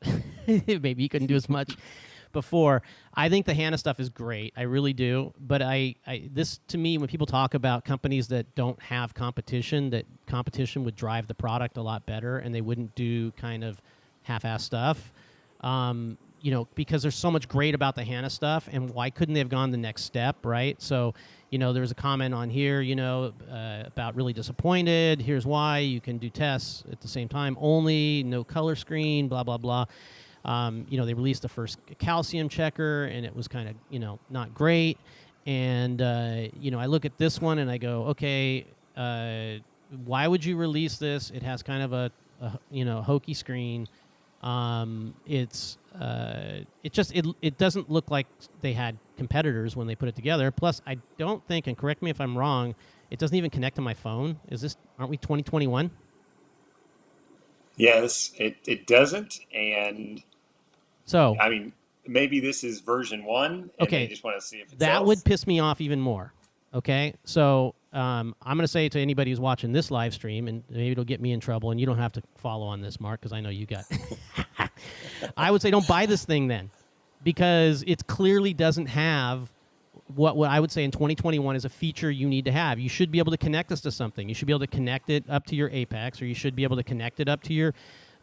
Maybe he couldn't do as much before. I think the HANA stuff is great. I really do. But this to me, when people talk about companies that don't have competition, that competition would drive the product a lot better, and they wouldn't do kind of half-ass stuff. Because there's so much great about the HANA stuff, and why couldn't they have gone the next step, right? So, there was a comment on here, about really disappointed. Here's why. You can do tests at the same time only, no color screen, blah, blah, blah. They released the first calcium checker, and it was kind of, not great. And, I look at this one, and I go, okay, why would you release this? It has kind of a hokey screen. It doesn't look like they had competitors when they put it together. Plus, I don't think, and correct me if I'm wrong, it doesn't even connect to my phone. Aren't we 2021? Yes, it doesn't. And so, I mean, maybe this is version 1, and okay, they just want to see if it that sells. would piss me off even more. Okay, so I'm going to say to anybody who's watching this live stream, and maybe it'll get me in trouble, and you don't have to follow on this, Mark, because I know you got. I would say don't buy this thing then, because it clearly doesn't have what I would say in 2021 is a feature you need to have. You should be able to connect this to something. You should be able to connect it up to your Apex, or you should be able to connect it up to your.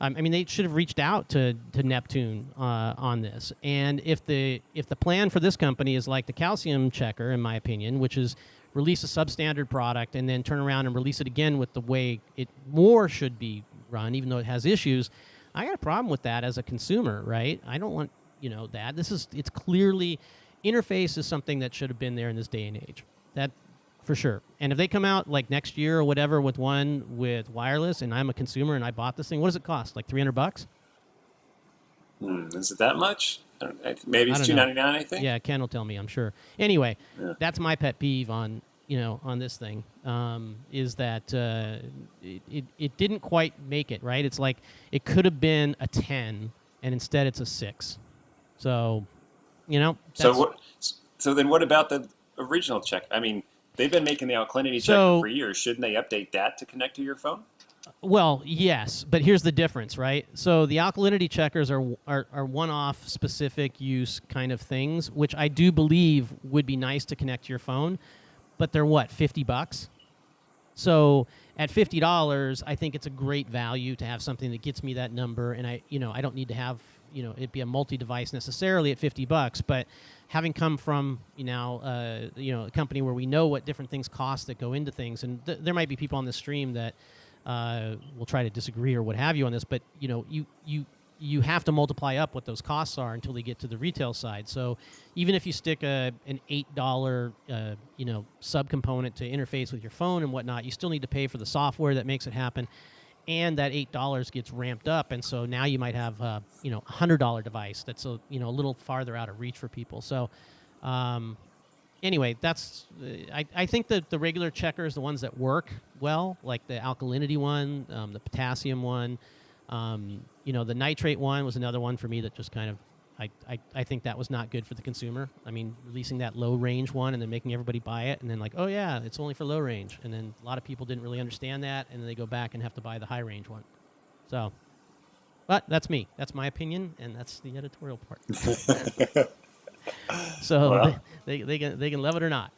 They should have reached out to Neptune on this. And if the plan for this company is like the calcium checker, in my opinion, which is release a substandard product and then turn around and release it again with the way it more should be run, even though it has issues, I got a problem with that as a consumer, right? I don't want that. It's clearly interface is something that should have been there in this day and age. That. For sure. And if they come out like next year or whatever with one with wireless, and I'm a consumer and I bought this thing, what does it cost? Like $300? Is it that much? Maybe it's $299, I think. Yeah, Ken will tell me, I'm sure. Anyway, That's my pet peeve on this thing, is that it didn't quite make it, right? It's like it could have been a 10, and instead it's a 6. So, So then what about the original check? I mean, they've been making the alkalinity checker for years. Shouldn't they update that to connect to your phone? Well, yes, but here's the difference, right? So the alkalinity checkers are one-off specific use kind of things, which I do believe would be nice to connect to your phone, but they're what, $50? So at $50, I think it's a great value to have something that gets me that number, and I don't need to have it be a multi-device necessarily at $50, but having come from a company where we know what different things cost that go into things, and there might be people on the stream that will try to disagree or what have you on this, but you have to multiply up what those costs are until they get to the retail side. So even if you stick an $8 subcomponent to interface with your phone and whatnot, you still need to pay for the software that makes it happen. And that $8 gets ramped up, and so now you might have a $100 device that's a little farther out of reach for people. So anyway, that's I think that the regular checkers, the ones that work well, like the alkalinity one, the potassium one, the nitrate one was another one for me that just kind of I think that was not good for the consumer. I mean, releasing that low range one and then making everybody buy it, and then like, oh yeah, it's only for low range, and then a lot of people didn't really understand that, and then they go back and have to buy the high range one. So, but that's me. That's my opinion, and that's the editorial part. So well, they can love it or not.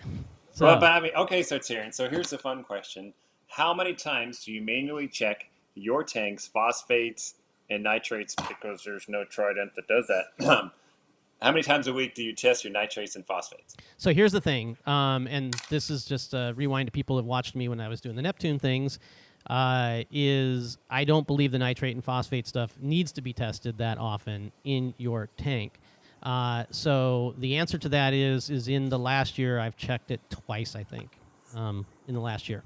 So, well, but I mean, okay, so Terence, so here's the fun question: how many times do you manually check your tank's phosphates and nitrates, because there's no Trident that does that? How many times a week do you test your nitrates and phosphates? So here's the thing, and this is just a rewind to people who have watched me when I was doing the Neptune things, is I don't believe the nitrate and phosphate stuff needs to be tested that often in your tank. So the answer to that is in the last year I've checked it twice, I think, in the last year.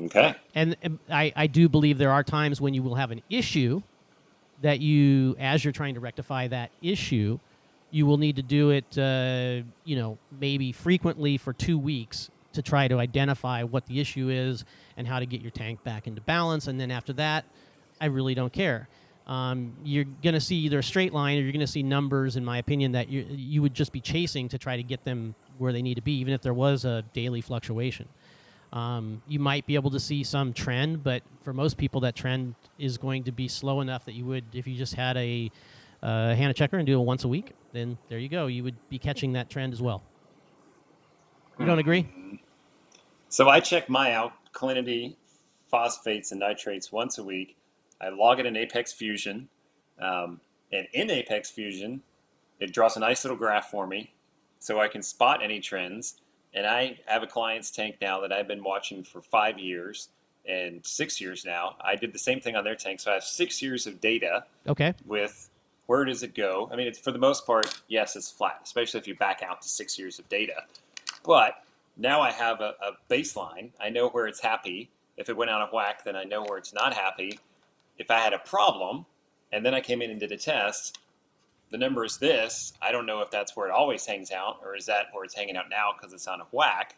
Okay. And I do believe there are times when you will have an issue that you, as you're trying to rectify that issue, you will need to do it, maybe frequently for 2 weeks to try to identify what the issue is and how to get your tank back into balance. And then after that, I really don't care. You're going to see either a straight line or you're going to see numbers, in my opinion, that you would just be chasing to try to get them where they need to be, even if there was a daily fluctuation. You might be able to see some trend, but for most people, that trend is going to be slow enough that you would, if you just had a HANA checker and do it once a week, then there you go. You would be catching that trend as well. You don't agree? So I check my alkalinity, phosphates, and nitrates once a week. I log it in Apex Fusion. And in Apex Fusion, it draws a nice little graph for me so I can spot any trends. And I have a client's tank now that I've been watching for 5 years and 6 years now. I did the same thing on their tank. So I have 6 years of data with where does it go. I mean, it's for the most part, yes, it's flat, especially if you back out to 6 years of data. But now I have a baseline. I know where it's happy. If it went out of whack, then I know where it's not happy. If I had a problem and then I came in and did a test, the number is this. I don't know if that's where it always hangs out, or is that where it's hanging out now because it's out of whack.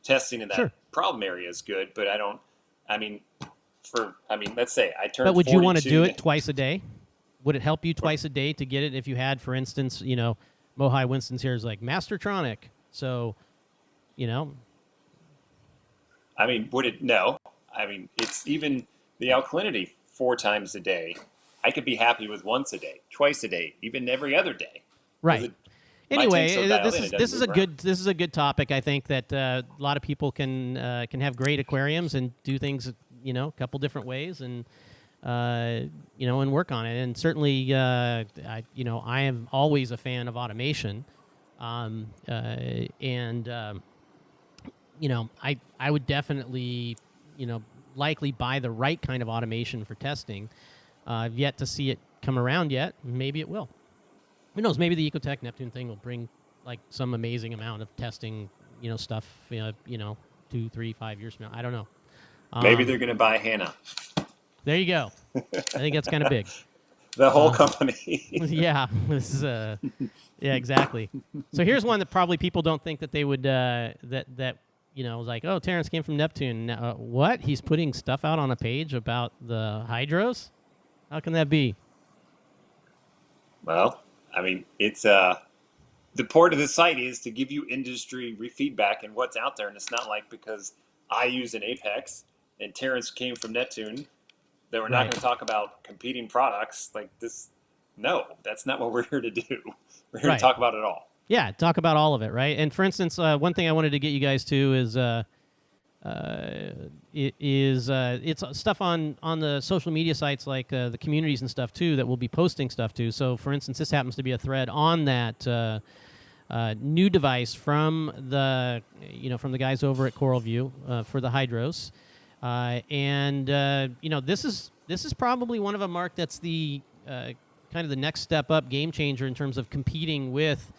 Testing in that problem area is good, but let's say I turned 42. But would you want to do it twice a day? Would it help you twice a day to get it if you had, for instance, Mohai Winston's here is like Mastertronic. So, would it? No. It's even the alkalinity 4 times a day. I could be happy with once a day, twice a day, even every other day. Right. Anyway, this is a good topic. I think that a lot of people can have great aquariums and do things, a couple different ways, and and work on it. And certainly, I am always a fan of automation, I would definitely, likely buy the right kind of automation for testing. I've yet to see it come around yet. Maybe it will. Who knows? Maybe the Ecotech Neptune thing will bring like some amazing amount of testing, stuff, 2, 3, 5 years from now. I don't know. Maybe they're going to buy HANA. There you go. I think that's kind of big. The whole company. Yeah. This is yeah, exactly. So here's one that probably people don't think that they would like, oh, Terence came from Neptune. What? He's putting stuff out on a page about the hydros? How can that be? Well, it's the point of the site is to give you industry feedback and what's out there, and it's not like because I use an Apex and Terence came from Neptune that we're not going to talk about competing products like this. No, that's not what we're here to do. We're here to talk about it all. Yeah, talk about all of it, right? And for instance, one thing I wanted to get you guys to is it's stuff on the social media sites like the communities and stuff too that we'll be posting stuff to. So for instance, this happens to be a thread on that new device from the guys over at Coral View for the hydros, this is probably one of them, Mark, that's the kind of the next step up game changer in terms of competing with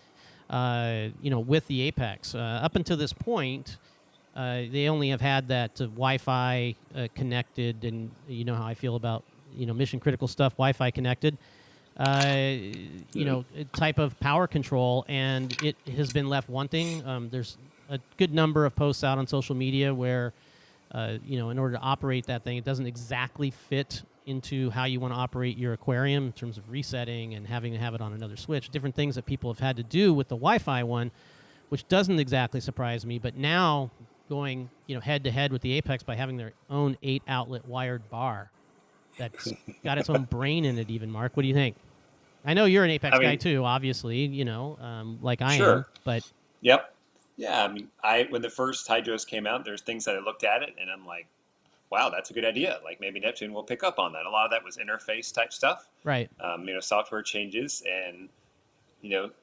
with the Apex. Up until this point, they only have had that Wi-Fi connected, and you know how I feel about mission critical stuff, Wi-Fi connected, type of power control, and it has been left wanting. There's a good number of posts out on social media where in order to operate that thing, it doesn't exactly fit into how you want to operate your aquarium in terms of resetting and having to have it on another switch. Different things that people have had to do with the Wi-Fi one, which doesn't exactly surprise me. But now going head to head with the Apex by having their own 8-outlet wired bar that's got its own brain in it. Even Mark, what do you think? I know you're an Apex guy too, obviously. Like I am. But yep, yeah. When the first hydros came out, there's things that I looked at it and I'm like, wow, that's a good idea. Like maybe Neptune will pick up on that. A lot of that was interface type stuff, right? Software changes, and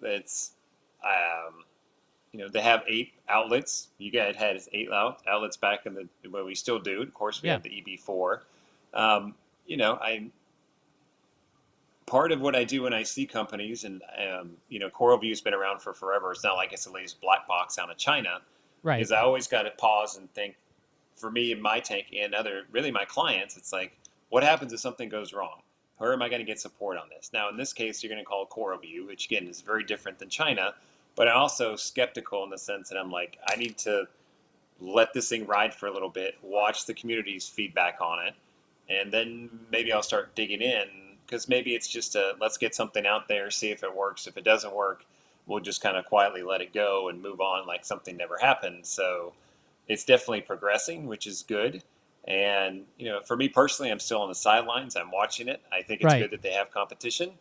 it's they have 8 outlets. You guys had 8 outlets back in the well, we still do. Of course, we have the EB4. part of what I do when I see companies, and Coral View's been around for forever. It's not like it's the latest black box out of China. Right. Is I always got to pause and think. For me and my tank and really my clients, it's like, what happens if something goes wrong? Where am I going to get support on this? Now, in this case, you're going to call Coral View, which again is very different than China, but I'm also skeptical in the sense that I'm like, I need to let this thing ride for a little bit, watch the community's feedback on it, and then maybe I'll start digging in, because maybe it's just let's get something out there, see if it works. If it doesn't work, we'll just kind of quietly let it go and move on like something never happened. So it's definitely progressing, which is good. And, for me personally, I'm still on the sidelines. I'm watching it. I think it's Right. good that they have competition.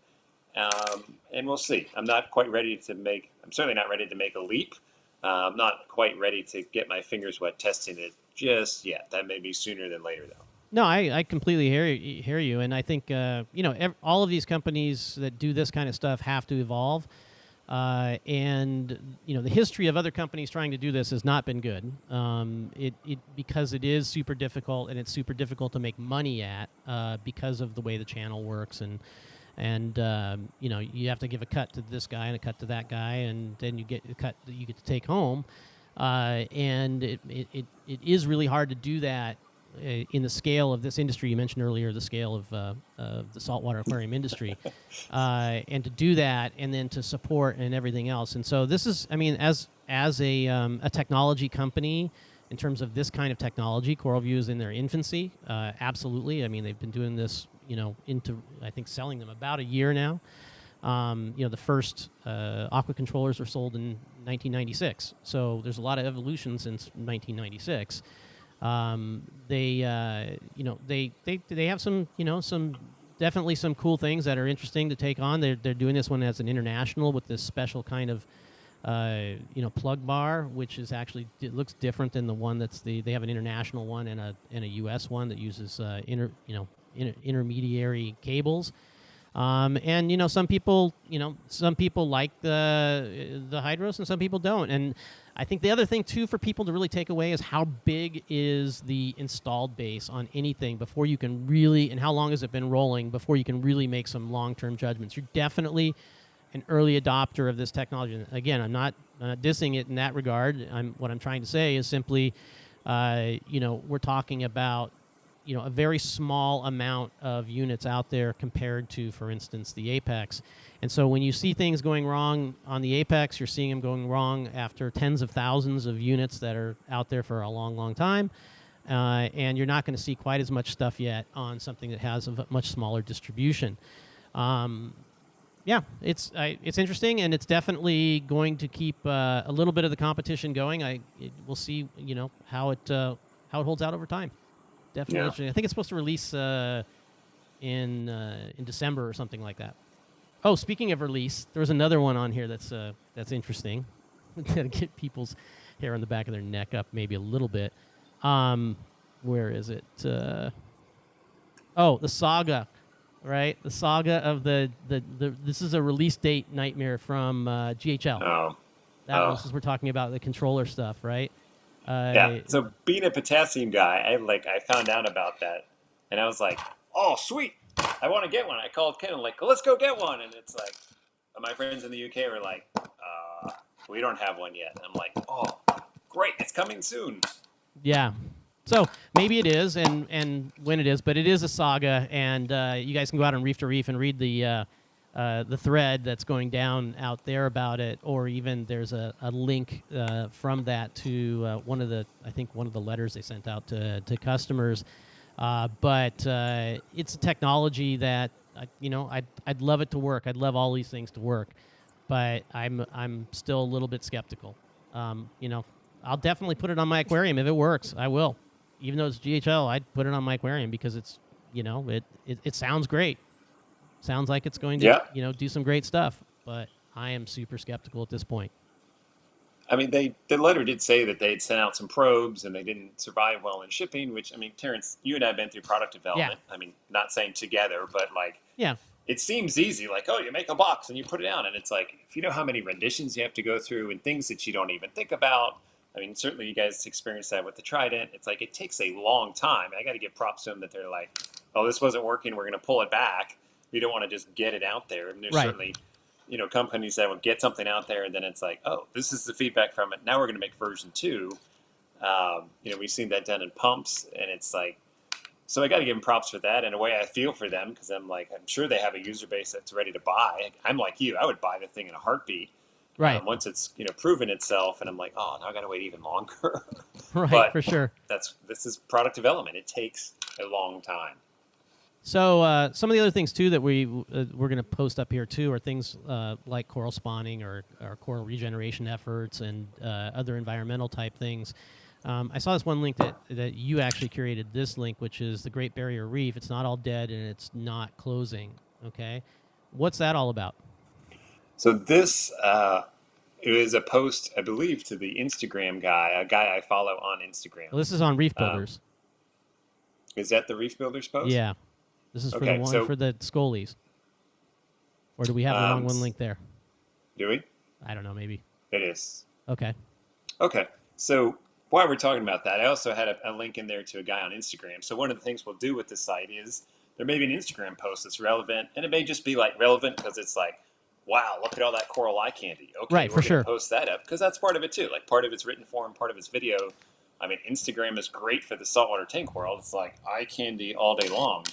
And we'll see. I'm certainly not ready to make a leap. I'm not quite ready to get my fingers wet testing it just yet. That may be sooner than later, though. No, I completely hear you, and I think all of these companies that do this kind of stuff have to evolve. And the history of other companies trying to do this has not been good. Because it is super difficult, and it's super difficult to make money at because of the way the channel works, and you have to give a cut to this guy and a cut to that guy, and then you get the cut that you get to take home. And it is really hard to do that in the scale of this industry. You mentioned earlier the scale of the saltwater aquarium industry, and to do that, and then to support and everything else. And so this is, as a technology company, in terms of this kind of technology, Coral View is in their infancy. Absolutely. They've been doing this, I think selling them about a year now. The first aqua controllers were sold in 1996. So there's a lot of evolution since 1996. They have some definitely some cool things that are interesting to take on. They're doing this one as an international with this special kind of plug bar, which is actually, it looks different than the one they have an international one and a US one that uses intermediary cables. And some people like the hydros, and some people don't. And I think the other thing too for people to really take away is how big is the installed base on anything before you can really, and how long has it been rolling before you can really make some long-term judgments. You're definitely an early adopter of this technology. And again, I'm not dissing it in that regard. What I'm trying to say is simply, we're talking about a very small amount of units out there compared to, for instance, the Apex. And so when you see things going wrong on the Apex, you're seeing them going wrong after tens of thousands of units that are out there for a long, long time. And you're not going to see quite as much stuff yet on something that has a much smaller distribution. It's interesting, and it's definitely going to keep a little bit of the competition going. We'll see, how it holds out over time. Definitely interesting. I think it's supposed to release in December or something like that. Oh, speaking of release, there was another one on here that's interesting. Gotta get people's hair on the back of their neck up maybe a little bit. Where is it? The Saga, right? The Saga of the this is a release date nightmare from GHL. Since we're talking about the controller stuff, right? So being a potassium guy, I found out about that, and I was like, oh, sweet, I want to get one. I called Ken, like, let's go get one. And it's like, my friends in the UK were like, we don't have one yet. And I'm like, oh, great, it's coming soon. Yeah. So maybe it is, and when it is, but it is a Saga, and you guys can go out on Reef to Reef and read the thread that's going down out there about it, or even there's a link from that to one of the letters they sent out to customers. But it's a technology that I'd love it to work. I'd love all these things to work, but I'm still a little bit skeptical. I'll definitely put it on my aquarium if it works. I will, even though it's GHL. I'd put it on my aquarium because it's it sounds great. Sounds like it's going to do some great stuff, but I am super skeptical at this point. The letter did say that they had sent out some probes and they didn't survive well in shipping, which, Terrence, you and I have been through product development. Yeah. Not saying together, but yeah, it seems easy. Like, oh, you make a box and you put it down, and it's like, if you know how many renditions you have to go through and things that you don't even think about. Certainly you guys experienced that with the Trident. It's like, it takes a long time. I got to give props to them that they're like, oh, this wasn't working, we're going to pull it back. we don't want to just get it out there. And there's Right. certainly, companies that will get something out there and then it's like, oh, this is the feedback from it. Now we're going to make version 2. We've seen that done in pumps, and it's like, so I got to give them props for that. In a way, I feel for them because I'm sure they have a user base that's ready to buy. I'm like you, I would buy the thing in a heartbeat. Right. Once it's proven itself, and I'm like, oh, now I got to wait even longer. Right. But for sure. this is product development. It takes a long time. So some of the other things too that we're going to post up here too are things like coral spawning or coral regeneration efforts and other environmental type things. I saw this one link that you actually curated, this link, which is the Great Barrier Reef. It's not all dead and it's not closing. Okay, what's that all about? So this it was a post, I believe, to the Instagram guy, a guy I follow on Instagram. Well, this is on Reef Builders. Is that the Reef Builders post? Yeah. This is for the one for the Scolies. Or do we have the wrong one linked there? Do we? I don't know, maybe. It is. Okay. So while we're talking about that, I also had a link in there to a guy on Instagram. So one of the things we'll do with the site is there may be an Instagram post that's relevant, and it may just be like relevant because it's like, wow, look at all that coral eye candy. Okay, right, we're for going to sure. post that up because that's part of it too. Like part of it's written form, part of it's video. I mean, Instagram is great for the saltwater tank world. It's like eye candy all day long.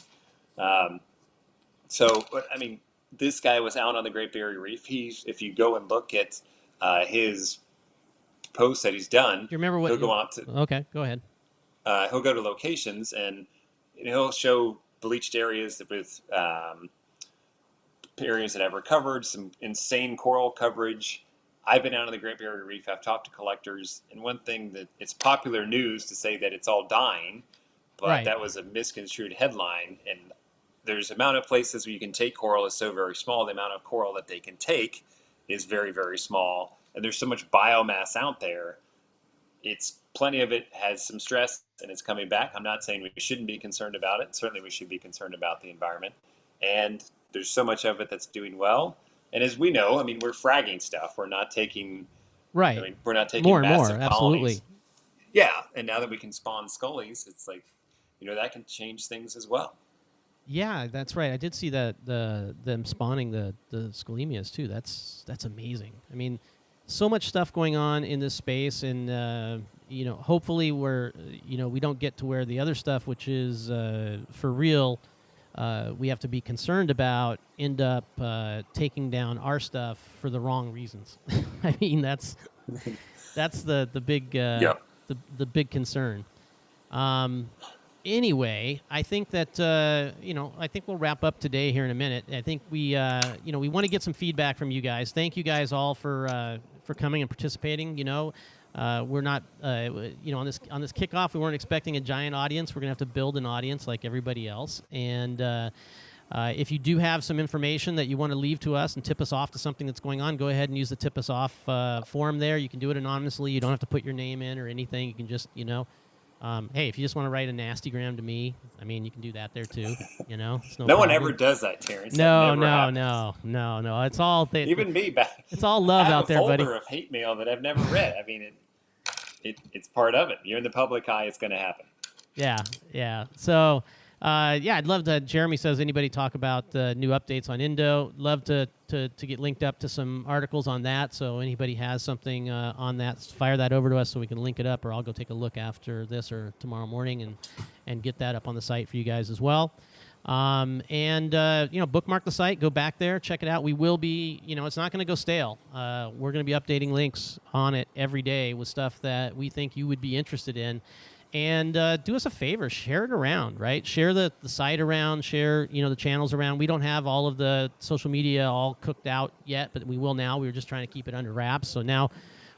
This guy was out on the Great Barrier Reef. If you go and look at his posts that he's done, do you remember what? He'll go out to. Okay, go ahead. He'll go to locations and he'll show bleached areas with areas that have recovered, some insane coral coverage. I've been out on the Great Barrier Reef. I've talked to collectors, and one thing that it's popular news to say that it's all dying, but that was a misconstrued headline. And there's amount of places where you can take coral is so very small. The amount of coral that they can take is very, very small. And there's so much biomass out there. Plenty of it has some stress and it's coming back. I'm not saying we shouldn't be concerned about it. Certainly we should be concerned about the environment. And there's so much of it that's doing well. And as we know, we're fragging stuff. We're not taking we're not taking more and massive more, absolutely. colonies. Yeah, and now that we can spawn scullies, it's like, that can change things as well. Yeah, that's right. I did see that them spawning the scolemias too. That's amazing. So much stuff going on in this space, and hopefully we don't get to where the other stuff, which is for real, we have to be concerned about, end up taking down our stuff for the wrong reasons. That's the big the big concern. Anyway, I think that I think we'll wrap up today here in a minute. I think we we want to get some feedback from you guys. Thank you guys all for coming and participating. We're not on this kickoff, we weren't expecting a giant audience. We're gonna have to build an audience like everybody else. And if you do have some information that you want to leave to us and tip us off to something that's going on, go ahead and use the tip us off form there. You can do it anonymously. You don't have to put your name in or anything. You can just hey, if you just want to write a nastygram to me, you can do that there too. It's no one ever does that, Terrence. No. It's all even me back. It's all love out there, buddy. I have a folder of hate mail that I've never read. It's part of it. You're in the public eye. It's going to happen. Yeah. So, I'd love to. Jeremy says, anybody talk about new updates on Indo? Love to get linked up to some articles on that. So anybody has something on that, fire that over to us so we can link it up, or I'll go take a look after this or tomorrow morning and get that up on the site for you guys as well. Bookmark the site, go back there, check it out. We will be, it's not going to go stale. We're going to be updating links on it every day with stuff that we think you would be interested in. And do us a favor, share it around, right? Share the site around, share, the channels around. We don't have all of the social media all cooked out yet, but we will now. We were just trying to keep it under wraps. So now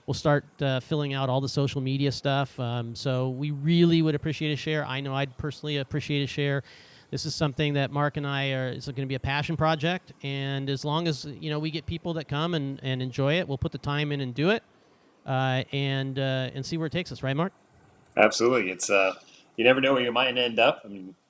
we'll start filling out all the social media stuff. So we really would appreciate a share. I know I'd personally appreciate a share. This is something that Mark and I it's going to be a passion project. And as long as, we get people that come and enjoy it, we'll put the time in and do it and see where it takes us. Right, Mark? Absolutely. It's you never know where you might end up.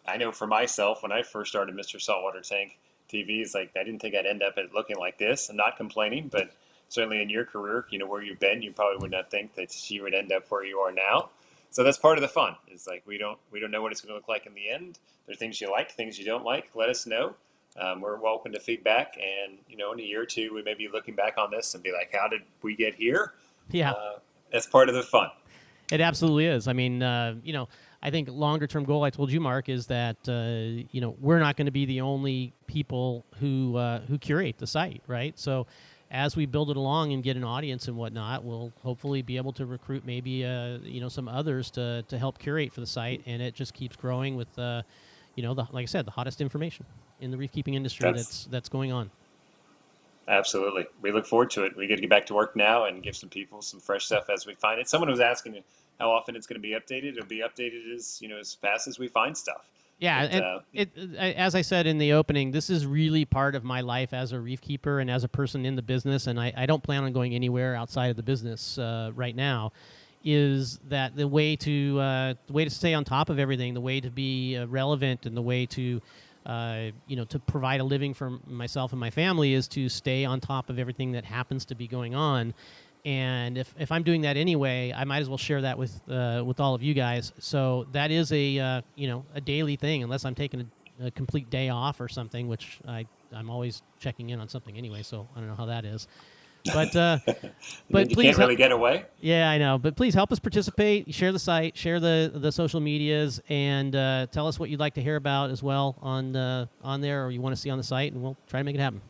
I know for myself, when I first started Mr. Saltwater Tank TV, it's like I didn't think I'd end up at looking like this. I'm not complaining, but certainly in your career, where you've been, you probably would not think that you would end up where you are now. So that's part of the fun. It's like we don't know what it's going to look like in the end. There are things you like, things you don't like. Let us know. we're open to feedback. And, in a year or two, we may be looking back on this and be like, how did we get here? Yeah. That's part of the fun. It absolutely is. I mean, I think longer-term goal, I told you, Mark, is that we're not going to be the only people who curate the site, right? So, as we build it along and get an audience and whatnot, we'll hopefully be able to recruit maybe some others to help curate for the site, and it just keeps growing with like I said, the hottest information in the reef keeping industry that's going on. Absolutely. We look forward to it. We get to get back to work now and give some people some fresh stuff as we find it. Someone was asking how often it's going to be updated. It'll be updated as fast as we find stuff. Yeah, as I said in the opening, this is really part of my life as a reef keeper and as a person in the business, and I don't plan on going anywhere outside of the business right now. Is that the way to stay on top of everything, the way to be relevant, and the way to to provide a living for myself and my family is to stay on top of everything that happens to be going on. And if I'm doing that anyway, I might as well share that with all of you guys. So that is a daily thing, unless I'm taking a complete day off or something, which I'm always checking in on something anyway. So I don't know how that is. But but you please can't really get away. Yeah, I know. But please help us participate. Share the site, share the social medias, and tell us what you'd like to hear about as well on there, or you want to see on the site, and we'll try to make it happen.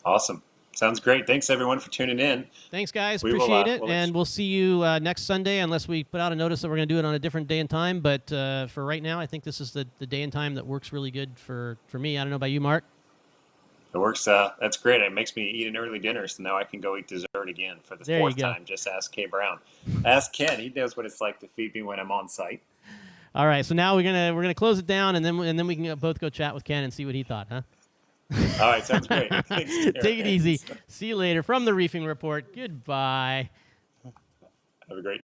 Awesome. Sounds great. Thanks everyone for tuning in. Thanks, guys. Appreciate it. And we'll see you next Sunday, unless we put out a notice that we're going to do it on a different day and time. But for right now, I think this is the day and time that works really good for me. I don't know about you, Mark. It works. That's great. It makes me eat an early dinner, so now I can go eat dessert again for the fourth time. Just ask Kay Brown. Ask Ken. He knows what it's like to feed me when I'm on site. All right. So now we're gonna close it down, and then we can both go chat with Ken and see what he thought, huh? All right. Sounds great. Thanks, take it easy. See you later from the Reefing Report. Goodbye. Have a great